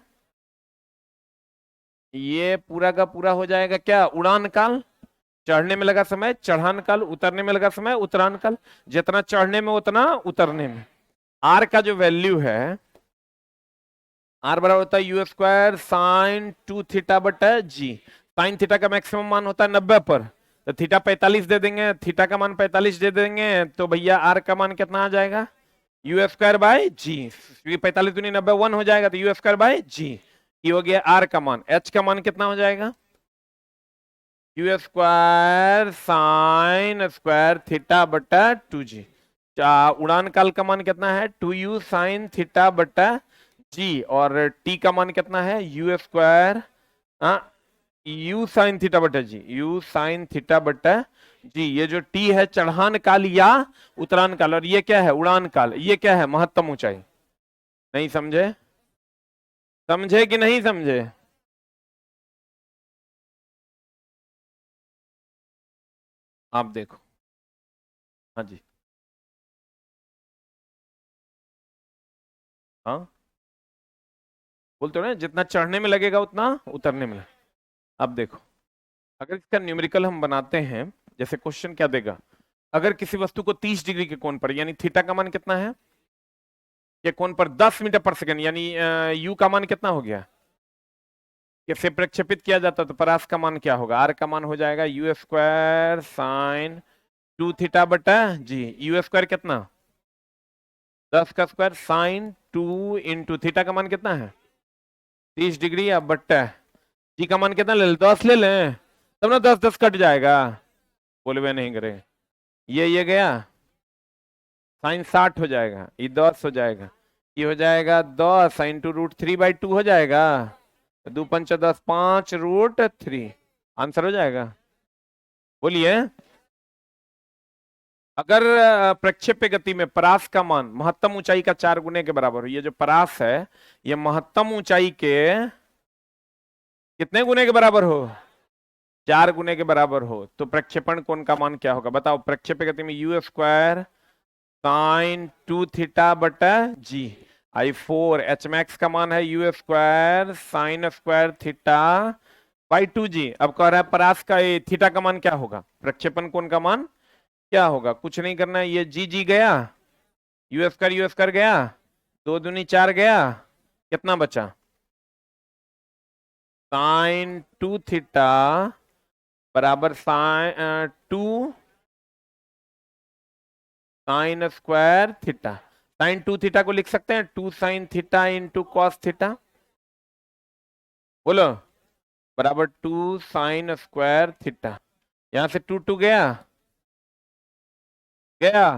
ये पूरा का पूरा हो जाएगा क्या उड़ान काल, चढ़ने में लगा समय चढ़ान काल, उतरने में लगा समय उतरान काल, जितना चढ़ने में उतना उतरने में। आर का जो वैल्यू है आर बराबर होता है यू स्क्वायर साइन 2 थीटा बटा जी, साइन थीटा का मैक्सिमम मान होता है 90 पर, तो थीटा 45 दे देंगे, थीटा का मान 45 दे देंगे, तो भैया आर का मान कितना आ जाएगा यू स्क्वायर बाय जी, 45 दूनी 90 1 हो जाएगा, तो यू स्क्वायर बाय जी, ये हो गया आर का मान। एच का मान कितना हो जाएगा you square sine square theta बटा 2g, उड़ान काल का मान कितना है 2u साइन थीटा बटा जी, और टी का मान कितना है you square you sine theta बटा जी, यू साइन थीटा बटा जी, ये जो टी है चढ़ान काल या उतरान काल, और ये क्या है उड़ान काल, ये क्या है महत्तम ऊंचाई। नहीं समझे, समझे कि नहीं समझे, आप देखो, हाँ जी, हाँ बोलते हो ना जितना चढ़ने में लगेगा उतना उतरने में। अब देखो अगर इसका न्यूमेरिकल हम बनाते हैं, जैसे क्वेश्चन क्या देगा, अगर किसी वस्तु को 30 डिग्री के कोण पर, यानी थीटा का मान कितना है के कोण पर 10 मीटर पर सेकंड, यानी यू का मान कितना हो गया से प्रक्षेपित किया जाता तो परास का मान क्या होगा, आर का मान हो जाएगा यू स्क्वायर साइन 2 थीटा बटा जी, यू स्क्वायर कितना 10 का स्क्वायर साइन 2 इंटू थीटा का मान कितना है 30 डिग्री, अब बट्टा जी का मान कितना ले 10 ले लें, तब ना 10 10 कट जाएगा, बोले वे नहीं करे, ये गया साइन 60 हो जाएगा, ये 10 हो जाएगा, ये हो जाएगा 10 साइन 2√3/2 हो जाएगा, 2 पंच 10 5√3 आंसर हो जाएगा, बोलिए अगर प्रक्षेप्य गति में परास का मान महत्तम ऊंचाई का 4 गुने के बराबर हो, ये जो परास है ये महत्तम ऊंचाई के कितने गुने के बराबर हो, 4 गुने के बराबर हो, तो प्रक्षेपण कोण का मान क्या होगा बताओ। प्रक्षेप्य गति में यू स्क्वायर साइन 2 थीटा बटा जी, I4 एच मैक्स का मान है you square sine square theta by 2g। अब कह रहा है परास का थीटा का मान क्या होगा, प्रक्षेपण कोण का मान क्या होगा। कुछ नहीं करना है, ये जी गया, यू स्क्वायर गया, 2 दूनी 4 गया, कितना बचा साइन 2 थीटा बराबर sine 2 sine square theta. Sine 2 theta को लिख सकते हैं 2 sine theta into cos theta, बोलो बराबर 2 साइन स्क्वायर थीटा। यहां से 2 गया गया,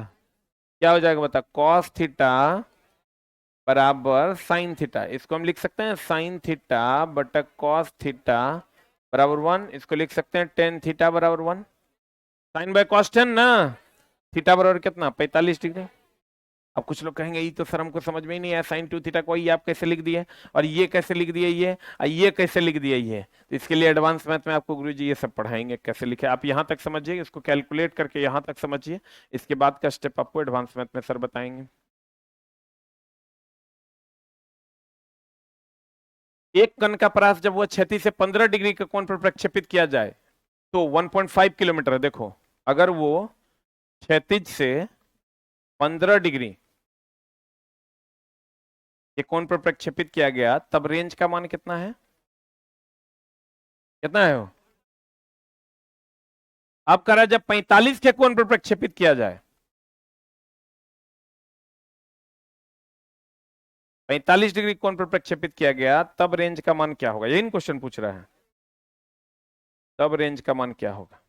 क्या हो जाएगा बता, कॉस थीटा बराबर साइन थीटा। इसको हम लिख सकते हैं साइन थीटा बटा कॉस थीटा बराबर 1। इसको लिख सकते हैं टेन थीटा बराबर 1, साइन बाय कॉस 10 ना, थीटा बराबर कितना 45 डिग्री। अब कुछ लोग कहेंगे ये तो सर हमको समझ में ही नहीं आया, साइन 2 थीटा को ये आप कैसे लिख दिए, और ये कैसे लिख दिए, ये कैसे लिख दिए ये। तो इसके लिए एडवांस मैथ में आपको गुरुजी ये सब पढ़ाएंगे कैसे लिखे। आप यहाँ तक समझिए, इसको कैलकुलेट करके यहाँ तक समझिए, इसके बाद का स्टेप आपको एडवांस मैथ में सर बताएंगे। एक कण का परास जब वह क्षैतिज से 15 डिग्री के कोण पर प्रक्षेपित किया जाए तो 1.5 किलोमीटर है। देखो अगर वो क्षैतिज से 15 डिग्री के कोण पर प्रक्षेपित किया गया तब रेंज का मान कितना है, कितना है वो। अब कह रहा है जब 45 के कोण पर प्रक्षेपित किया जाए, 45 डिग्री कोण पर प्रक्षेपित किया गया तब रेंज का मान क्या होगा, यही क्वेश्चन पूछ रहा है। तब रेंज का मान क्या होगा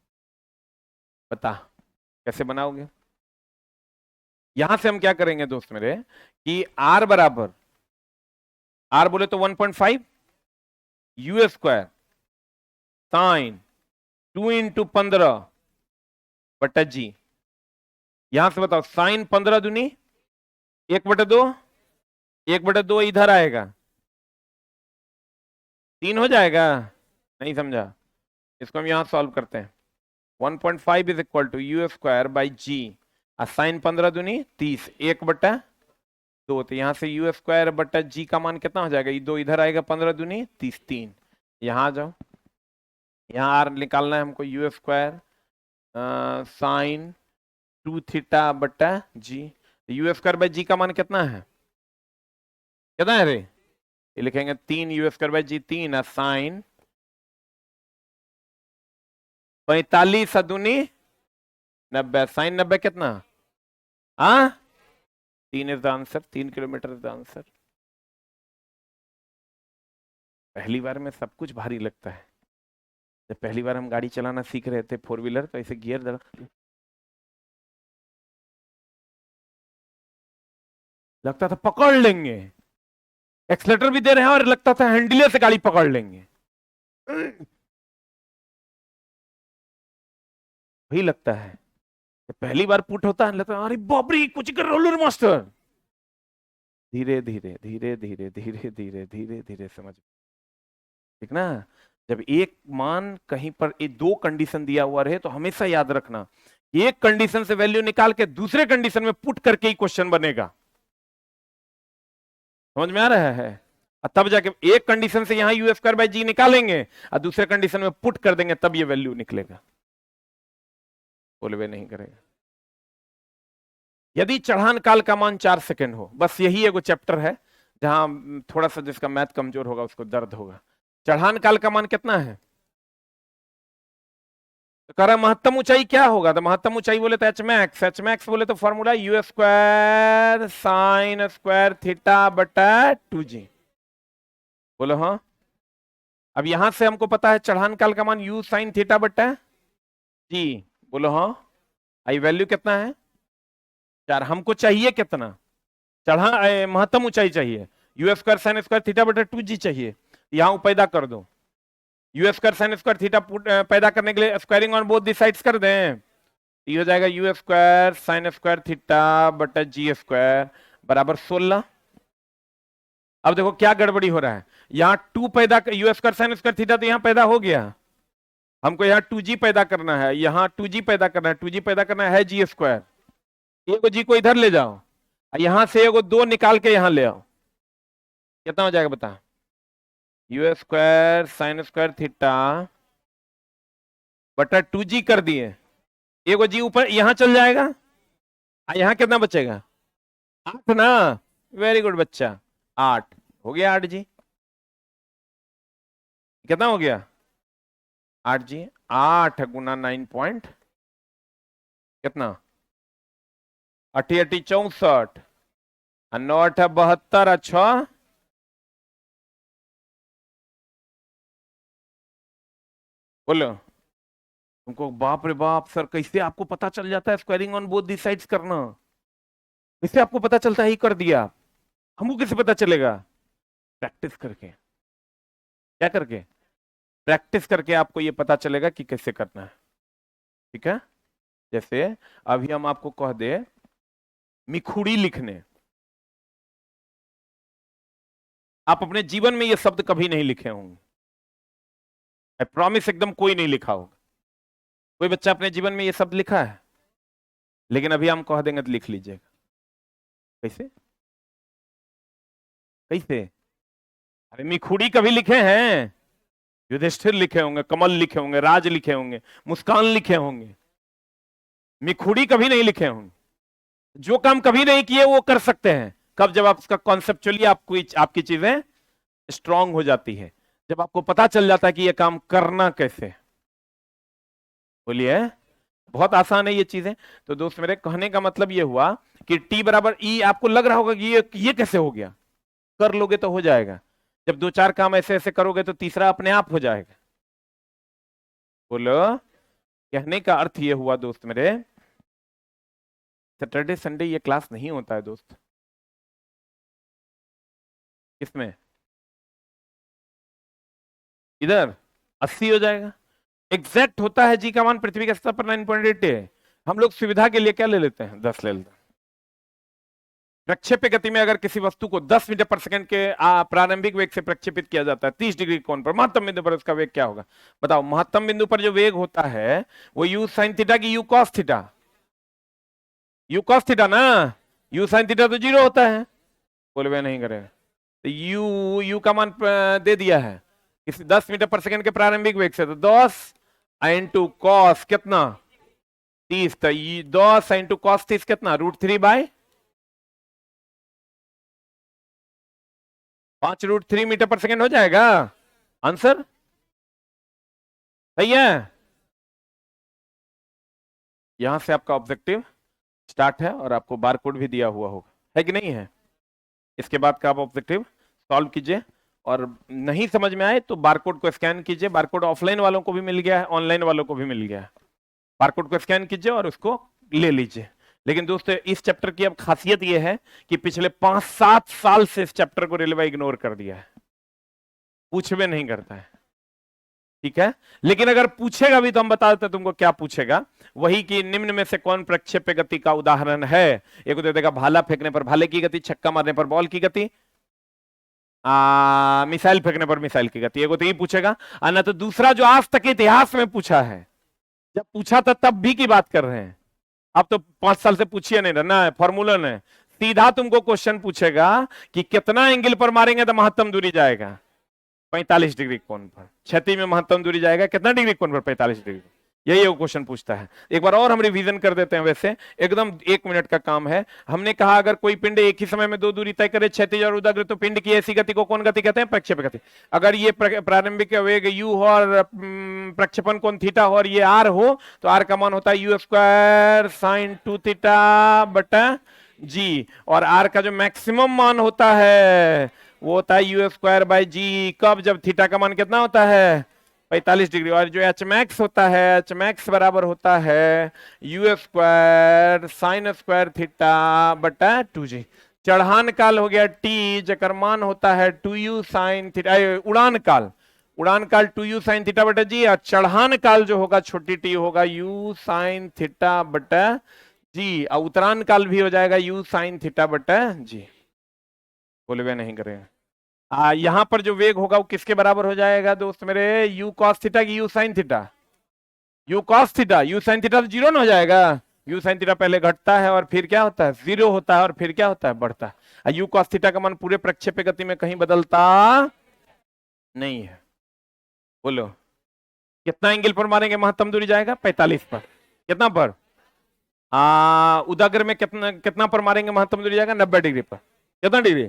बता, कैसे बनाओगे। यहां से हम क्या करेंगे दोस्त मेरे कि आर बराबर, आर बोले तो 1.5 यू स्क्वायर साइन 2 इंटू 15 बटा जी। यहां से बताओ साइन 15 दूनी 1/2, 1/2 इधर आएगा 3 हो जाएगा, नहीं समझा। इसको हम यहां सॉल्व करते हैं, 1.5 is equal to u square by g, sine 15 दूनी 30, 1/2, तो यहां से यू स्क्वायर बटा जी का मान कितना हो जाएगा, ये 2 इधर आएगा, 15 दूनी 30, 3 यहां आ जाओ, यहां आर निकालना है हमको, यू स्क्वायर साइन 2 थीटा बटा जी, यू स्क्वायर बाई जी का मान कितना है, कितना है रे, ये लिखेंगे 3 u square by g 3 sine 45 दूनी 90, साइन 90 कितना, हाँ 3 is the answer, 3 kilometre is the answer. पहली बार में सब कुछ भारी लगता है। जब पहली बार हम गाड़ी चलाना सीख रहे थे 4 व्हीलर, तो ऐसे गियर लगता था पकड़ लेंगे, एक्सलेटर भी दे रहे हैं और लगता था हैंडले से गाड़ी पकड़ लेंगे, वही लगता है। पहली बार पुट होता है लगता है अरे बाप रे कुछ कर रोलर मास्टर, धीरे धीरे धीरे धीरे धीरे धीरे धीरे धीरे समझ, ठीक ना। जब एक मान कहीं पर एक 2 कंडीशन दिया हुआ रहे तो हमेशा याद रखना, एक कंडीशन से वैल्यू निकाल के दूसरे कंडीशन में पुट करके ही क्वेश्चन बनेगा, समझ में आ रहा है। और तब जाके एक कंडीशन से यहां यू स्क्वायर बाई जी निकालेंगे और दूसरे कंडीशन में पुट कर देंगे, तब ये वैल्यू निकलेगा, बोलवे नहीं करेगा। यदि चढ़ान काल का मान 4 सेकंड हो, बस यही एगो चैप्टर है जहां थोड़ा सा जिसका मैथ कमजोर होगा उसको दर्द होगा। चढ़ान काल का मान कितना है, तो कह रहा महत्तम ऊंचाई क्या होगा, तो महत्तम ऊंचाई बोले तो एच मैक्स, एच मैक्स बोले तो formula you square sine square theta बटा 2g, बोलो हाँ। अब यहां से हमको पता है चढ़ान काल का मान यू साइन थीटा बटा जी, बोलो हाँ। आई वैल्यू कितना है 4, हमको चाहिए कितना, चढ़ा महत्तम ऊंचाई चाहिए, you square sine square theta बटा 2g चाहिए, यहां पैदा कर दो, you square sine square theta पैदा करने के लिए squaring on both the sides कर दें, ये हो जाएगा you square sine square theta बटा जी स्क्वायर बराबर 16। अब देखो क्या गड़बड़ी हो रहा है, यहां 2 पैदा you square sine square theta तो यहां पैदा हो गया, हमको यहाँ 2g पैदा करना है, यहाँ 2g पैदा करना है, 2g पैदा करना है जी स्क्वायर, एगो जी को इधर ले जाओ, यहां से एगो 2 निकाल के यहां ले आओ, कितना हो जाएगा बता, you square sine square theta बटा 2g कर दिए, एगो जी ऊपर यहां चल जाएगा, यहां कितना बचेगा 8 ना, वेरी गुड बच्चा 8 हो गया, 8g कितना हो गया 8g, 8 गुना 9 पॉइंट कितना 80 80 64 9 8 72 अच्छा बोलो, तुमको बाप रे बाप सर कैसे आपको पता चल जाता है squaring on both the sides करना, कैसे आपको पता चलता है ही कर दिया, हमको कैसे पता चलेगा, प्रैक्टिस करके, क्या करके प्रैक्टिस करके आपको ये पता चलेगा कि कैसे करना है, ठीक है। जैसे अभी हम आपको कह दे मिखुड़ी लिखने, आप अपने जीवन में ये शब्द कभी नहीं लिखे होंगे, आई प्रॉमिस एकदम कोई नहीं लिखा होगा, कोई बच्चा अपने जीवन में ये शब्द लिखा है, लेकिन अभी हम कह देंगे तो लिख लीजिएगा, कैसे कैसे, अरे मिखुड़ी कभी लिखे हैं, युधिष्ठिर लिखे होंगे, कमल लिखे होंगे, राज लिखे होंगे, मुस्कान लिखे होंगे, मिखुड़ी कभी नहीं लिखे होंगे, जो काम कभी नहीं किए वो कर सकते हैं, कब जब आपका कॉन्सेप्चुअली आपकी चीजें स्ट्रांग हो जाती है, जब आपको पता चल जाता है कि ये काम करना कैसे, बोलिए बहुत आसान है ये चीजें। तो दोस्त मेरे कहने का मतलब ये हुआ कि t बराबर ई, आपको लग रहा होगा कि ये कैसे हो गया, कर लोगे तो हो जाएगा, जब 2 4 काम ऐसे ऐसे करोगे तो तीसरा अपने आप हो जाएगा, बोलो। कहने का अर्थ ये हुआ दोस्त मेरे, सैटरडे संडे ये क्लास नहीं होता है दोस्त, इसमें इधर 80 हो जाएगा, एग्जैक्ट होता है जी का मान पृथ्वी के स्तर पर 9.8 है, हम लोग सुविधा के लिए क्या ले लेते हैं 10 ले लेते हैं। प्रक्षेप्य गति में अगर किसी वस्तु को 10 मीटर पर सेकंड के प्रारंभिक वेग से प्रक्षेपित किया जाता है 30 डिग्री कोण पर, महत्तम बिंदु पर उसका वेग क्या होगा बताओ, महत्तम बिंदु पर जो वेग होता है वो यू साइन थीटा की you cos theta, you cos theta ना, यू साइन थीटा तो 0 होता है, बोले नहीं करेगा, तो यू का मान दे दिया है किसी 10 मीटर पर सेकंड के प्रारंभिक वेग से, तो 10 इंटू कॉस कितना 30, तो 10 इंटू कॉस 30 कितना √3 5√3 मीटर पर सेकंड हो जाएगा, आंसर सही है। यहां से आपका ऑब्जेक्टिव स्टार्ट है और आपको बार कोड भी दिया हुआ होगा, है कि नहीं है, इसके बाद का आप ऑब्जेक्टिव सॉल्व कीजिए, और नहीं समझ में आए तो बारकोड को स्कैन कीजिए, बारकोड ऑफलाइन वालों को भी मिल गया है, ऑनलाइन वालों को भी मिल गया है, बारकोड को स्कैन कीजिए और उसको ले लीजिए। लेकिन दोस्तों इस चैप्टर की अब खासियत यह है कि पिछले 5-7 साल से इस चैप्टर को रेलवे इग्नोर कर दिया है, पूछवे नहीं करता है, ठीक है। लेकिन अगर पूछेगा भी तो हम बता देते तुमको क्या पूछेगा, वही कि निम्न में से कौन प्रक्षेप्य गति का उदाहरण है, एक दे देगा भाला फेंकने पर भाले की गति, छक्का मारने पर बॉल की गति, मिसाइल फेंकने पर मिसाइल की गति, एक तो ये पूछेगा, ना तो दूसरा जो आज तक इतिहास में पूछा है, जब पूछा था तब भी की बात कर रहे हैं, अब तो 5 साल से पूछिए नहीं ना, फॉर्मूला नहीं, सीधा तुमको क्वेश्चन पूछेगा कि कितना एंगल पर मारेंगे तो महत्तम दूरी जाएगा 45 डिग्री कोण पर, क्षैतिज में महत्तम दूरी जाएगा कितना डिग्री कोण पर 45 डिग्री, यही वो क्वेश्चन पूछता है। एक बार और हम रिवीजन कर देते हैं, वैसे एकदम 1 मिनट का काम है। हमने कहा अगर कोई पिंड एक ही समय में 2 दूरी तय करे क्षैतिज और उदाग्र, तो पिंड की ऐसी गति को कौन गति कहते हैं, प्रक्षेपण गति। अगर ये प्रारंभिक वेग u हो और प्रक्षेपण कोण थीटा हो और ये r हो, तो r का मान होता है u स्क्वायर साइन 2 थीटा बटा g, और r का जो मैक्सिमम मान होता है वो होता है u स्क्वायर बाई जी, कब जब थीटा का मान कितना होता है 45 डिग्री, और जो एच मैक्स होता है, एच मैक्स बराबर होता है you square sine square theta बटा 2g। चढ़ान काल हो गया t, जकर मान होता है 2u साइन थीटा, उड़ान काल, उड़ान काल 2u साइन थीटा बटा जी, और चढ़ान काल जो होगा छोटी टी होगा u साइन थीटा बटा जी, और उतरान काल भी हो जाएगा u साइन थीटा बटा जी। बोले वे नहीं करेगा। यहां पर जो वेग होगा वो किसके बराबर हो जाएगा दोस्त मेरे, u cos थीटा की u sine theta, u cos theta u sine theta तो जीरो ना हो जाएगा। u साइन थीटा पहले घटता है और फिर क्या होता है, जीरो होता है और फिर क्या होता है, बढ़ता है। u cos थीटा का मान पूरे प्रक्षेप्य गति में कहीं बदलता नहीं है। बोलो कितना एंगल पर मारेंगे महत्तम दूरी जाएगा, 45 पर। कितना पर, उदाग्र में कितना कितना पर मारेंगे महत्तम दूरी जाएगा, 90 डिग्री पर। कितना डिग्री,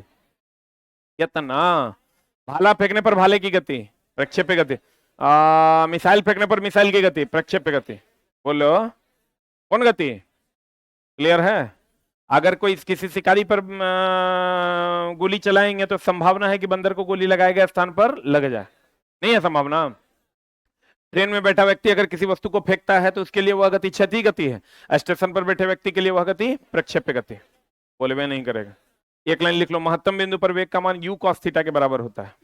कितना, भाला फेंकने पर भाले की गति प्रक्षेप्य गति, मिसाइल फेंकने पर मिसाइल की गति प्रक्षेप्य गति। बोलो कौन गति, क्लियर है। अगर कोई किसी शिकारी पर गोली चलाएंगे तो संभावना है कि बंदर को गोली लगाए गए स्थान पर लग जाए, नहीं है संभावना। ट्रेन में बैठा व्यक्ति अगर किसी वस्तु को फेंकता है तो उसके लिए वह गति क्षैतिज गति है, स्टेशन पर बैठे व्यक्ति के लिए वह गति प्रक्षेप्य गति। बोले वे नहीं करेगा। एक लाइन लिख लो, महत्तम बिंदु पर वेग का मान u cos थीटा के बराबर होता है।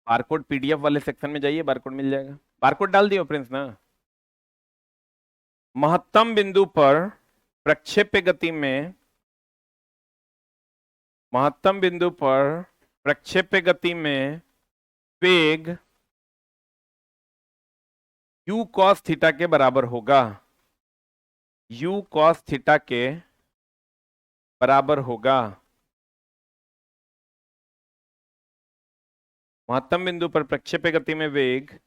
बारकोड पीडीएफ वाले सेक्शन में जाइए, बारकोड मिल जाएगा। बारकोड डाल दियो प्रिंस ना। महत्तम बिंदु पर प्रक्षेप्य गति में, महत्तम बिंदु पर प्रक्षेप्य गति में वेग u cos थीटा के बराबर होगा, u cos थीटा के बराबर होगा। महत्तम बिंदु पर प्रक्षेप्य गति में वेग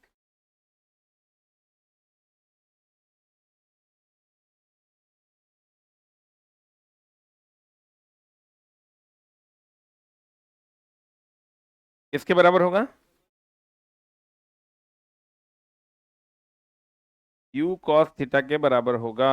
किसके बराबर होगा, u cos थीटा के बराबर होगा।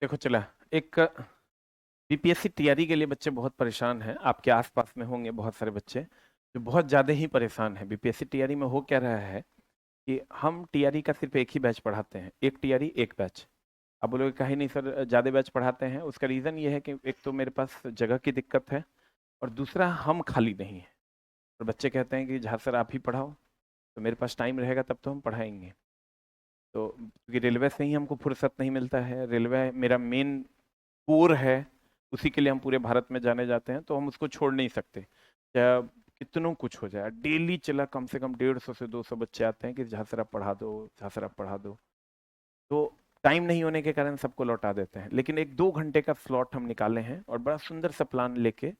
देखो चला, एक बीपीएससी टीआरई के लिए बच्चे बहुत परेशान हैं, आपके आसपास में होंगे बहुत सारे बच्चे जो बहुत ज्यादा ही परेशान हैं। बीपीएससी टीआरई में हो क्या रहा है कि हम टीआरई का सिर्फ एक ही बैच पढ़ाते हैं, एक टीआरई एक बैच। अब बोलोगे कहीं नहीं सर ज्यादा बैच पढ़ाते हैं, उसका रीजन ये है कि एक तो मेरे पास जगह की दिक्कत है और दूसरा हम खाली नहीं है। और बच्चे कहते हैं कि झा सर आप ही पढ़ाओ, तो मेरे पास टाइम रहेगा तब तो हम पढ़ाएंगे। तो क्योंकि रेलवे से ही हमको फुर्सत नहीं मिलता है, रेलवे मेरा मेन कोर है, उसी के लिए हम पूरे भारत में जाने जाते हैं, तो हम उसको छोड़ नहीं सकते। चाहे कितनों कुछ हो जाए, डेली चला कम से कम 150 से 200 बच्चे आते हैं कि जहाँ सर आप पढ़ा दो, जहाँ सर आप पढ़ा दो। तो टाइम नहीं होने के कारण सबको लौटा देते हैं, लेकिन एक 2 घंटे का स्लॉट हम निकाले हैं और बड़ा सुंदर सा प्लान लेके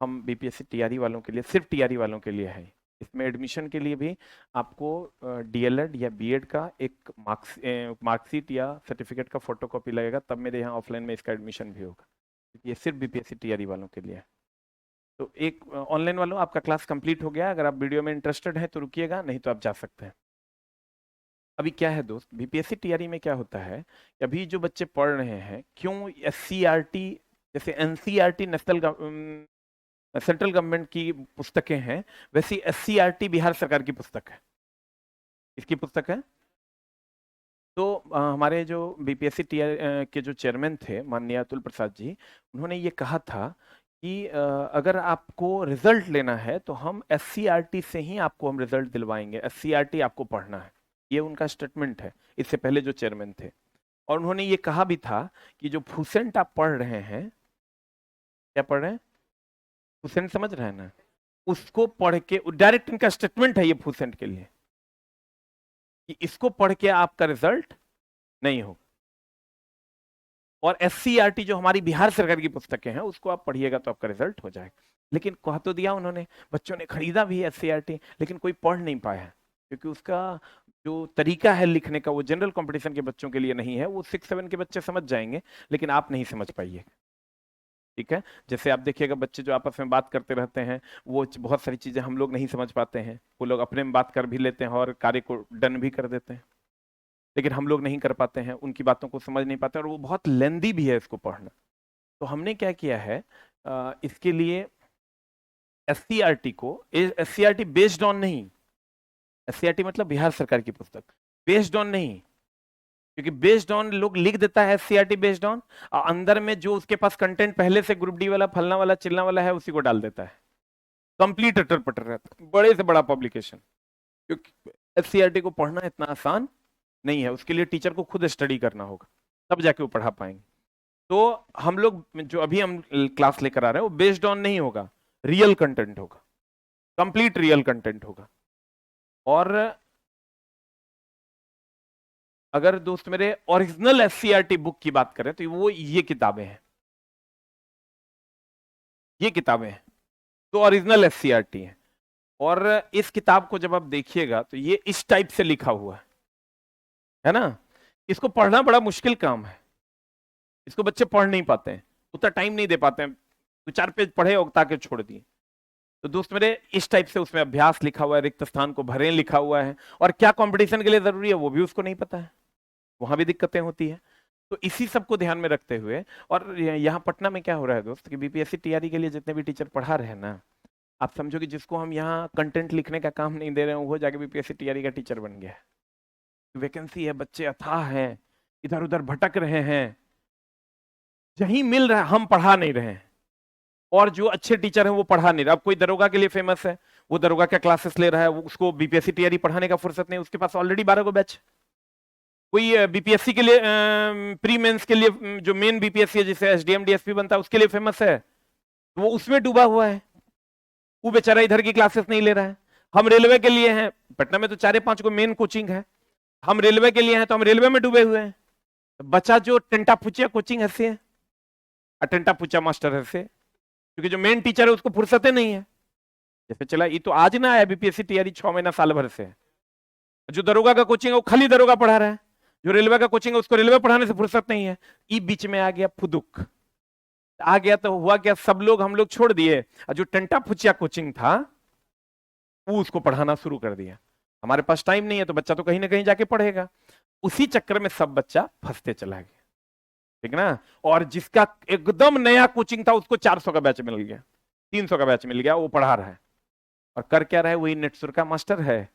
हम बीपीएससी टीआरई वालों के लिए, सिर्फ टीआरई वालों के लिए है। इसमें एडमिशन के लिए भी आपको डीएलएड या बीएड का एक मार्कशीट या सर्टिफिकेट का फोटोकॉपी लगेगा, तब मेरे यहाँ ऑफलाइन में इसका एडमिशन भी होगा। ये सिर्फ बीपीएससी टीआरई वालों के लिए है। तो एक ऑनलाइन वालों आपका क्लास कंप्लीट हो गया, अगर आप वीडियो में इंटरेस्टेड हैं तो रुकिएगा, नहीं तो आप जा सकते हैं। अभी क्या है दोस्त, बीपीएससी टीआरई में क्या होता है, अभी जो बच्चे पढ़ रहे हैं, क्यों एससीईआरटी जैसे एनसीईआरटी नेशनल सेंट्रल गवर्नमेंट की पुस्तकें हैं, वैसी एससीईआरटी बिहार सरकार की पुस्तक है। इसकी पुस्तक है। तो हमारे जो बीपीएससी टीआर के जो चेयरमैन थे माननीय अतुल प्रसाद जी, उन्होंने ये कहा था कि अगर आपको रिजल्ट लेना है तो हम एससीईआरटी से ही आपको हम रिजल्ट दिलवाएंगे, एससीईआरटी आपको पढ़ना है। ये उनका स्टेटमेंट है, इससे पहले जो चेयरमैन थे। और उन्होंने ये कहा भी था कि जो फुसेंट आप पढ़ रहे हैं, क्या पढ़ रहे हैं, फुसेंट समझ रहे हैं ना, उसको पढ़ के, डायरेक्ट इनका स्टेटमेंट है ये फुसेंट के लिए, कि इसको पढ़ के आपका रिजल्ट नहीं हो। और एससीईआरटी जो हमारी बिहार सरकार की पुस्तकें हैं उसको आप पढ़िएगा तो आपका रिजल्ट हो जाएगा। लेकिन कह तो दिया उन्होंने, बच्चों ने खरीदा भी एससीईआरटी, लेकिन कोई पढ़ नहीं पाया, क्योंकि उसका जो तरीका है लिखने का वो जनरल कंपटीशन के बच्चों के लिए नहीं है। वो 6-7 के बच्चे समझ जाएंगे, लेकिन आप नहीं समझ पाइए। ठीक है, जैसे आप देखिएगा बच्चे जो आपस में बात करते रहते हैं, वो बहुत सारी चीजें हम लोग नहीं समझ पाते हैं, वो लोग अपने में बात कर भी लेते हैं और कार्य को डन भी कर देते हैं, लेकिन हम लोग नहीं कर पाते हैं, उनकी बातों को समझ नहीं पाते, और वो बहुत लेंदी भी है इसको पढ़ना। तो हमने क्या किया है, इसके लिए एससीईआरटी को, एससीईआरटी बेस्ड ऑन नहीं, एससीईआरटी मतलब बिहार सरकार की पुस्तक, बेस्ड ऑन नहीं, क्योंकि बेस्ड ऑन लोग लिख देता है एससीईआरटी बेस्ड ऑन, अंदर में जो उसके पास कंटेंट पहले से ग्रुप डी वाला फलना वाला चिल्ला वाला है उसी को डाल देता है, कंप्लीट अटर पटर रहता है, बड़े से बड़ा पब्लिकेशन। क्योंकि एससीईआरटी को पढ़ना इतना आसान नहीं है, उसके लिए टीचर को खुद स्टडी करना होगा, तब जाके वो पढ़ा पाएंगे। तो हम लोग जो अभी हम क्लास लेकर आ रहे हैं वो बेस्ड ऑन नहीं होगा, रियल कंटेंट होगा, कंप्लीट रियल कंटेंट होगा। और अगर दोस्त मेरे ओरिजिनल एससीईआरटी बुक की बात करें तो वो ये किताबें हैं, ये किताबें हैं, तो ओरिजिनल एससीईआरटी है। और इस किताब को जब आप देखिएगा तो ये इस टाइप से लिखा हुआ है ना, इसको पढ़ना बड़ा मुश्किल काम है, इसको बच्चे पढ़ नहीं पाते हैं, उतना टाइम नहीं दे पाते हैं, 2-4 पेज पढ़े और ताके छोड़ दिए। तो दोस्त मेरे इस टाइप से उसमें अभ्यास लिखा हुआ है, रिक्त स्थान को भरें लिखा हुआ है, और क्या कंपटीशन के लिए जरूरी है वो भी उसको नहीं पता है, वहां भी दिक्कतें होती है। तो इसी सब को ध्यान में रखते हुए, और यहाँ पटना में क्या हो रहा है दोस्त कि बीपीएससी टीआरई के लिए जितने भी टीचर पढ़ा रहे हैं ना, आप समझो कि जिसको हम यहाँ कंटेंट लिखने का काम नहीं दे रहे हैं वो जाके बीपीएससी टीआरई का टीचर बन गया है। वैकेंसी है, बच्चे अथाह हैं, इधर उधर भटक रहे हैं, जहीं मिल रहा है हम पढ़ा नहीं रहे हैं, और जो अच्छे टीचर हैं वो पढ़ा नहीं रहा। अब कोई दरोगा के लिए फेमस है, वो दरोगा क्या क्लासेस ले रहा है, वो उसको बीपीएससी टीआरई पढ़ाने का फुर्सत नहीं, उसके पास ऑलरेडी 12 को बैच। कोई बीपीएससी के लिए प्री मेंस के लिए जो मेन बीपीएससी है जिसे एसडीएम डीएसपी बनता है उसके लिए फेमस है, वो उसमें डूबा हुआ है, वो बेचारा इधर की क्लासेस नहीं ले रहा है। हम रेलवे के लिए हैं, पटना में तो 4-5 को मेन कोचिंग है, हम रेलवे के लिए हैं तो हम रेलवे में डूबे हुए हैं। बच्चा जो टेंटा पुचिया कोचिंग ऐसे है, टेंटा पुचा मास्टर ऐसे, क्योंकि जो मेन टीचर है उसको फुर्सतें नहीं है। जैसे चला ये तो आज ना आया बीपीएससी टीआरई 6 महीना साल भर से, जो दरोगा का कोचिंग है वो खाली दरोगा पढ़ा रहा है, जो रेलवे का कोचिंग है उसको रेलवे पढ़ाने से फुर्सत नहीं है। ई बीच में आ गया फुदुक, आ गया तो हुआ क्या, सब लोग हम लोग छोड़ दिए, और जो टेंटा फुचिया कोचिंग था वो उसको पढ़ाना शुरू कर दिया। हमारे पास टाइम नहीं है तो बच्चा तो कहीं ना कहीं जाके पढ़ेगा, उसी चक्कर में सब बच्चा फंसते चला गया, ठीक ना। और जिसका एकदम नया कोचिंग था उसको 400 का बैच मिल गया, 300 का बैच मिल गया, वो पढ़ा रहा है, और कर क्या रहा है, वही नेटसुर का मास्टर है,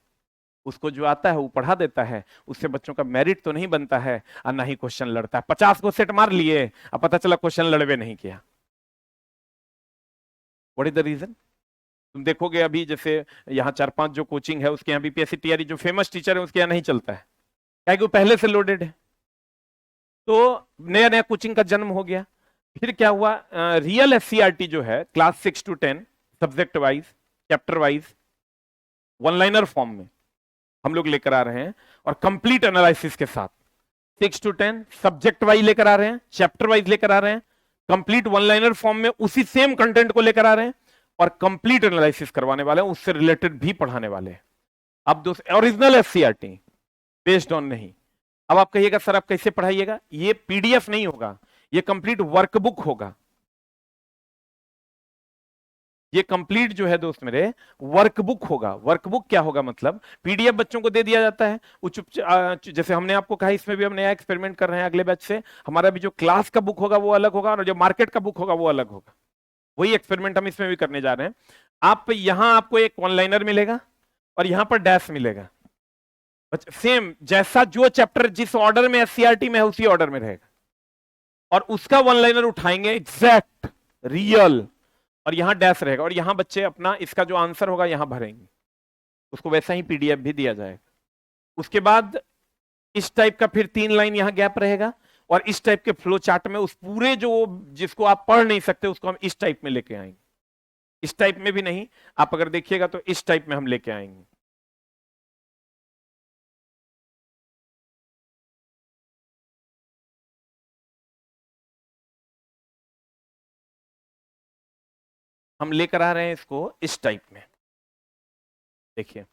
उसको जो आता है वो पढ़ा देता है, उससे बच्चों का मेरिट तो नहीं बनता है और ना ही क्वेश्चन लड़ता है। 50 को सेट मार लिए और पता चला क्वेश्चन लड़वे नहीं किया। What is the reason? तुम देखोगे अभी जैसे यहाँ 4-5 जो कोचिंग है उसके यहाँ बीपीएससी टीआरई जो फेमस टीचर है उसके यहाँ नहीं चलता है, क्या कि वो पहले से लोडेड है। तो नया नया कोचिंग का जन्म हो गया। फिर क्या हुआ, रियल एससीईआरटी जो है class 6 to 10 subject wise, chapter wise, one liner form में हम लोग लेकर आ रहे हैं, और कंप्लीट एनालिसिस के साथ 6 to 10 सब्जेक्ट वाइज लेकर आ रहे हैं, चैप्टर वाइज लेकर आ रहे हैं, कंप्लीट वन लाइनर फॉर्म में उसी सेम कंटेंट को लेकर आ रहे हैं, और कंप्लीट एनालिसिस करवाने वाले हैं, उससे रिलेटेड भी पढ़ाने वाले हैं। अब दोस्त ओरिजिनल एससीईआरटी बेस्ड ऑन नहीं। अब आप कहिएगा सर आप कैसे पढ़ाइएगा, ये पीडीएफ नहीं होगा, ये कंप्लीट वर्कबुक होगा। ये कंप्लीट जो है दोस्त मेरे वर्कबुक होगा। वर्कबुक क्या होगा मतलब, पीडीएफ बच्चों को दे दिया जाता है, वो जैसे हमने आपको कहा इसमें भी हम नया एक्सपेरिमेंट कर रहे हैं अगले बैच से, हमारा भी जो क्लास का बुक होगा वो अलग होगा और जो मार्केट का बुक होगा वो अलग होगा। वही एक्सपेरिमेंट हम इसमें भी करने जा रहे हैं। आप यहां आपको एक वन लाइनर मिलेगा और यहां पर डैश मिलेगा, सेम जैसा जो चैप्टर जिस ऑर्डर में एससीईआरटी में है उसी ऑर्डर में रहेगा, और उसका वन लाइनर उठाएंगे एग्जैक्ट रियल, और यहां डैश रहेगा, और यहां बच्चे अपना इसका जो आंसर होगा यहां भरेंगे, उसको वैसा ही पीडीएफ भी दिया जाएगा। उसके बाद इस टाइप का फिर 3 लाइन यहां गैप रहेगा, और इस टाइप के फ्लो चार्ट में उस पूरे जो जिसको आप पढ़ नहीं सकते उसको हम इस टाइप में लेके आएंगे। इस टाइप में भी नहीं, आप अगर देखिएगा तो इस टाइप में हम लेके आएंगे। हम लेकर आ रहे हैं इसको इस टाइप में। देखिए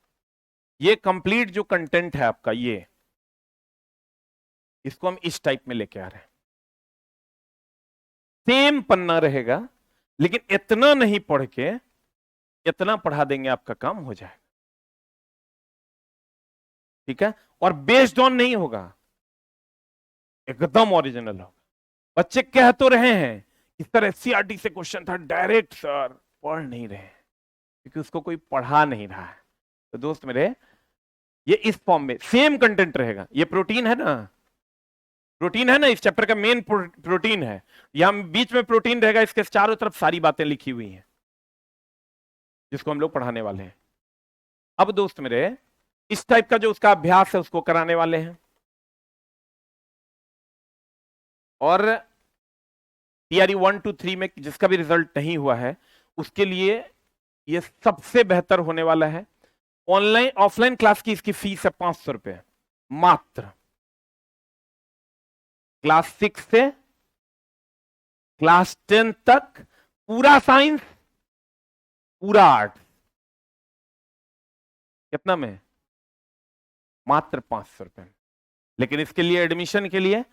ये कंप्लीट जो कंटेंट है आपका, ये इसको हम इस टाइप में लेके आ रहे हैं। सेम पन्ना रहेगा, लेकिन इतना नहीं पढ़ के इतना पढ़ा देंगे, आपका काम हो जाएगा। ठीक है, और बेस्ड ऑन नहीं होगा, एकदम ओरिजिनल होगा। बच्चे कह तो रहे हैं कि सर एससीईआरटी से क्वेश्चन था डायरेक्ट, सर पढ़ नहीं रहे क्योंकि उसको कोई पढ़ा नहीं रहा है। तो दोस्त मेरे, ये इस फॉर्म में सेम कंटेंट रहेगा। ये प्रोटीन है ना, प्रोटीन है ना, इस चैप्टर का मेन प्रोटीन है। यहां बीच में प्रोटीन रहेगा, इसके चारों तरफ सारी बातें लिखी हुई हैं जिसको हम लोग पढ़ाने वाले हैं। अब दोस्त मेरे, इस टाइप का जो उसका अभ्यास है उसको कराने वाले हैं। और टीआरई 1 2 3 में जिसका भी रिजल्ट नहीं हुआ है उसके लिए ये सबसे बेहतर होने वाला है। ऑनलाइन ऑफलाइन क्लास की इसकी फीस है 500 रुपए मात्र। क्लास 6 से क्लास 10 तक पूरा साइंस, पूरा आर्ट, कितना में? मात्र 500 रुपए। लेकिन इसके लिए एडमिशन के लिए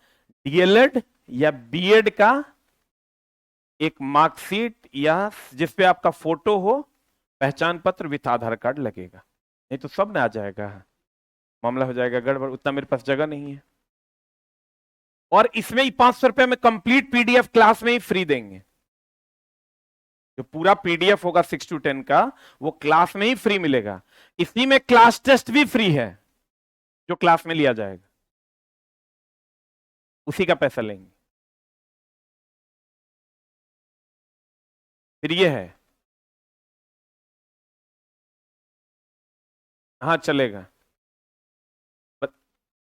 डीएलएड या बीएड का एक मार्कशीट या जिसपे आपका फोटो हो, पहचान पत्र विथ आधार कार्ड लगेगा, नहीं तो सब में आ जाएगा, मामला हो जाएगा गड़बड़। उतना मेरे पास जगह नहीं है। और इसमें ही 500 रुपए में कंप्लीट पीडीएफ क्लास में ही फ्री देंगे। जो पूरा पीडीएफ होगा 6 to 10 का, वो क्लास में ही फ्री मिलेगा। इसी में क्लास टेस्ट भी फ्री है, जो क्लास में लिया जाएगा उसी का पैसा लेंगे। फिर ये है, हाँ चलेगा,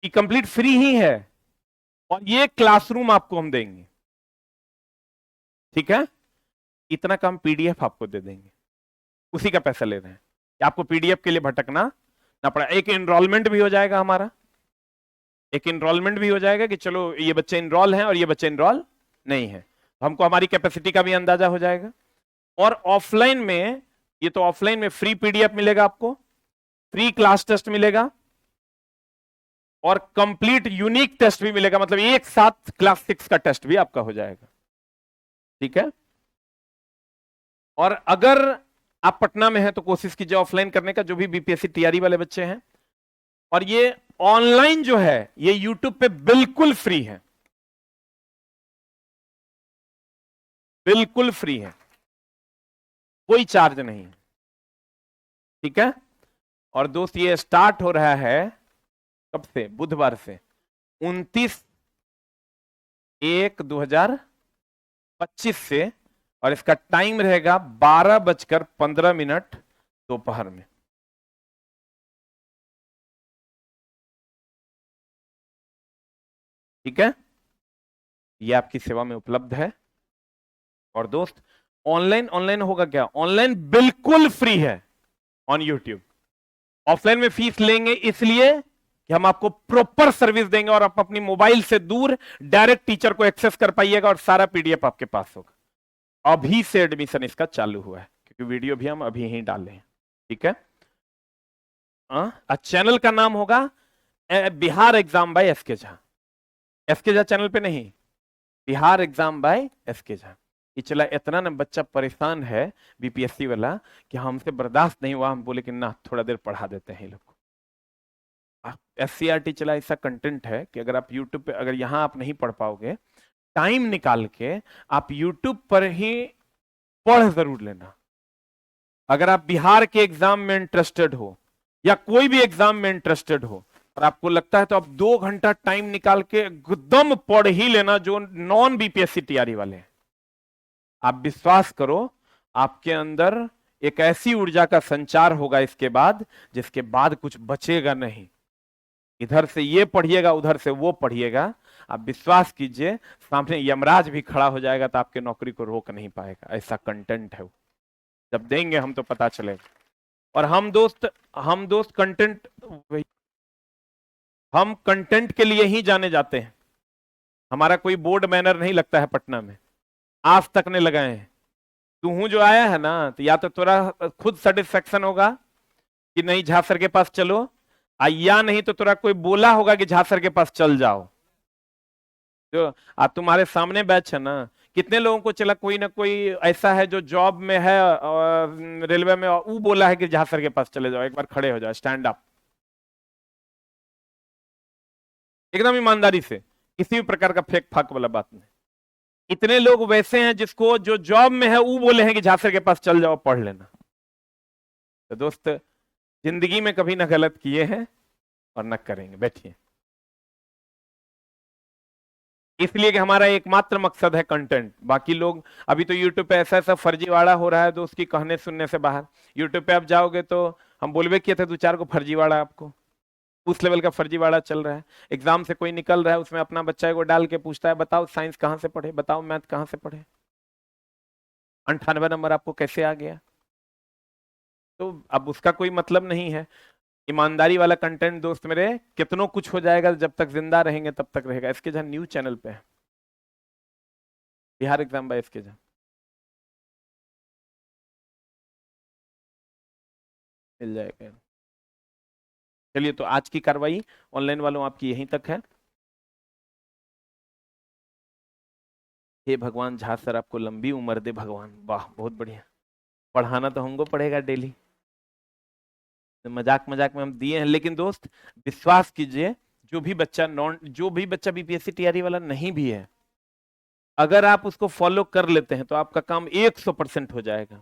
ये कंप्लीट फ्री ही है। और ये क्लासरूम आपको हम देंगे, ठीक है। इतना कम पीडीएफ आपको दे देंगे, उसी का पैसा ले रहे हैं कि आपको पीडीएफ के लिए भटकना ना पड़ा। एक एनरोलमेंट भी हो जाएगा हमारा, एक एनरोलमेंट भी हो जाएगा कि चलो ये बच्चे एनरोल हैं और ये बच्चे एनरोल नहीं है, तो हमको हमारी कैपेसिटी का भी अंदाजा हो जाएगा। और ऑफलाइन में, ये तो ऑफलाइन में फ्री पीडीएफ मिलेगा आपको, फ्री क्लास टेस्ट मिलेगा और कंप्लीट यूनिक टेस्ट भी मिलेगा। मतलब एक साथ क्लास 6 का टेस्ट भी आपका हो जाएगा, ठीक है। और अगर आप पटना में हैं तो कोशिश कीजिए ऑफलाइन करने का, जो भी बीपीएससी टीआरई वाले बच्चे हैं। और ये ऑनलाइन जो है ये यूट्यूब पे बिल्कुल फ्री है, बिल्कुल फ्री है, कोई चार्ज नहीं, ठीक है। और दोस्त ये स्टार्ट हो रहा है कब से? बुधवार से, 29/1/2025 से। और इसका टाइम रहेगा 12:15 दोपहर में। ठीक है, ये आपकी सेवा में उपलब्ध है। और दोस्त ऑनलाइन, ऑनलाइन होगा क्या? ऑनलाइन बिल्कुल फ्री है ऑन यूट्यूब। ऑफलाइन में फीस लेंगे इसलिए कि हम आपको प्रॉपर सर्विस देंगे और आप अपनी मोबाइल से दूर डायरेक्ट टीचर को एक्सेस कर पाइएगा और सारा पीडीएफ आपके पास होगा। अभी से एडमिशन इसका चालू हुआ है क्योंकि वीडियो भी हम अभी ही डाले हैं, ठीक है। चैनल का नाम होगा Bihar exam by SK Jha. SK Jha channel पे नहीं, Bihar exam by SK Jha. ये चला इतना ना बच्चा परेशान है बीपीएससी वाला कि हमसे बर्दाश्त नहीं हुआ, हम बोले कि ना थोड़ा देर पढ़ा देते हैं ये लोग को। एससीईआरटी चला ऐसा कंटेंट है कि अगर आप यूट्यूब पे, अगर यहां आप नहीं पढ़ पाओगे, टाइम निकाल के आप यूट्यूब पर ही पढ़ जरूर लेना। अगर आप बिहार के एग्जाम में इंटरेस्टेड हो या कोई भी एग्जाम में इंटरेस्टेड हो और आपको लगता है तो आप 2 घंटा टाइम निकाल के एकदम पढ़ ही लेना, जो नॉन बीपीएससी टीआरई वाले हैं। आप विश्वास करो, आपके अंदर एक ऐसी ऊर्जा का संचार होगा इसके बाद जिसके बाद कुछ बचेगा नहीं। इधर से ये पढ़िएगा, उधर से वो पढ़िएगा, आप विश्वास कीजिए सामने यमराज भी खड़ा हो जाएगा तो आपके नौकरी को रोक नहीं पाएगा। ऐसा कंटेंट है वो, जब देंगे हम तो पता चलेगा। और हम दोस्त कंटेंट, हम कंटेंट के लिए ही जाने जाते हैं। हमारा कोई बोर्ड बैनर नहीं लगता है पटना में, आज तक नहीं लगाए हैं। तू जो आया है ना, तो या तो तेरा खुद सेटिस्फेक्शन होगा कि नहीं झा सर के पास चलो, या नहीं तो तेरा कोई बोला होगा कि झा सर के पास चल जाओ। जो आज तुम्हारे सामने बैच है ना, कितने लोगों को चला कोई ना कोई ऐसा है जो जॉब में है और रेलवे में, वो बोला है कि झा सर के पास चले जाओ, एक बार खड़े हो जाओ, स्टैंड अप, एकदम ईमानदारी से, किसी भी प्रकार का फेक फाक वाला बात नहीं। इतने लोग वैसे हैं जिसको जो जॉब में है वो बोले हैं कि झा सर के पास चल जाओ पढ़ लेना। तो दोस्त जिंदगी में कभी ना गलत किए हैं और न करेंगे। बैठिए। इसलिए कि हमारा एकमात्र मकसद है कंटेंट। बाकी लोग अभी तो यूट्यूब पे ऐसा ऐसा फर्जीवाड़ा हो रहा है दोस्त की कहने सुनने से बाहर। यूट्यूब पे आप जाओगे तो हम बोलवे किए थे 2-4 को फर्जीवाड़ा, आपको उस लेवल का फर्जीवाड़ा चल रहा है। एग्जाम से कोई निकल रहा है, उसमें अपना बच्चा को डाल के पूछता है बताओ साइंस कहाँ से पढ़े, बताओ मैथ कहाँ से पढ़े, 98 नंबर आपको कैसे आ गया। तो अब उसका कोई मतलब नहीं है। ईमानदारी वाला कंटेंट दोस्त मेरे कितनों कुछ हो जाएगा, जब तक जिंदा रहेंगे तब तक रहेगा। इसके जहां न्यूज चैनल पे है, बिहार एग्जाम बाय इसके जहां मिल जाएगा। चलिए, तो आज की कार्रवाई ऑनलाइन वालों आपकी यहीं तक है। हे भगवान झा सर आपको लंबी उम्र दे भगवान। वाह, बहुत बढ़िया। पढ़ाना तो हमको पड़ेगा डेली, मजाक मजाक में हम दिए हैं। लेकिन दोस्त विश्वास कीजिए, जो भी बच्चा बीपीएससी तैयारी वाला नहीं भी है, अगर आप उसको फॉलो कर लेते हैं तो आपका काम 100% हो जाएगा।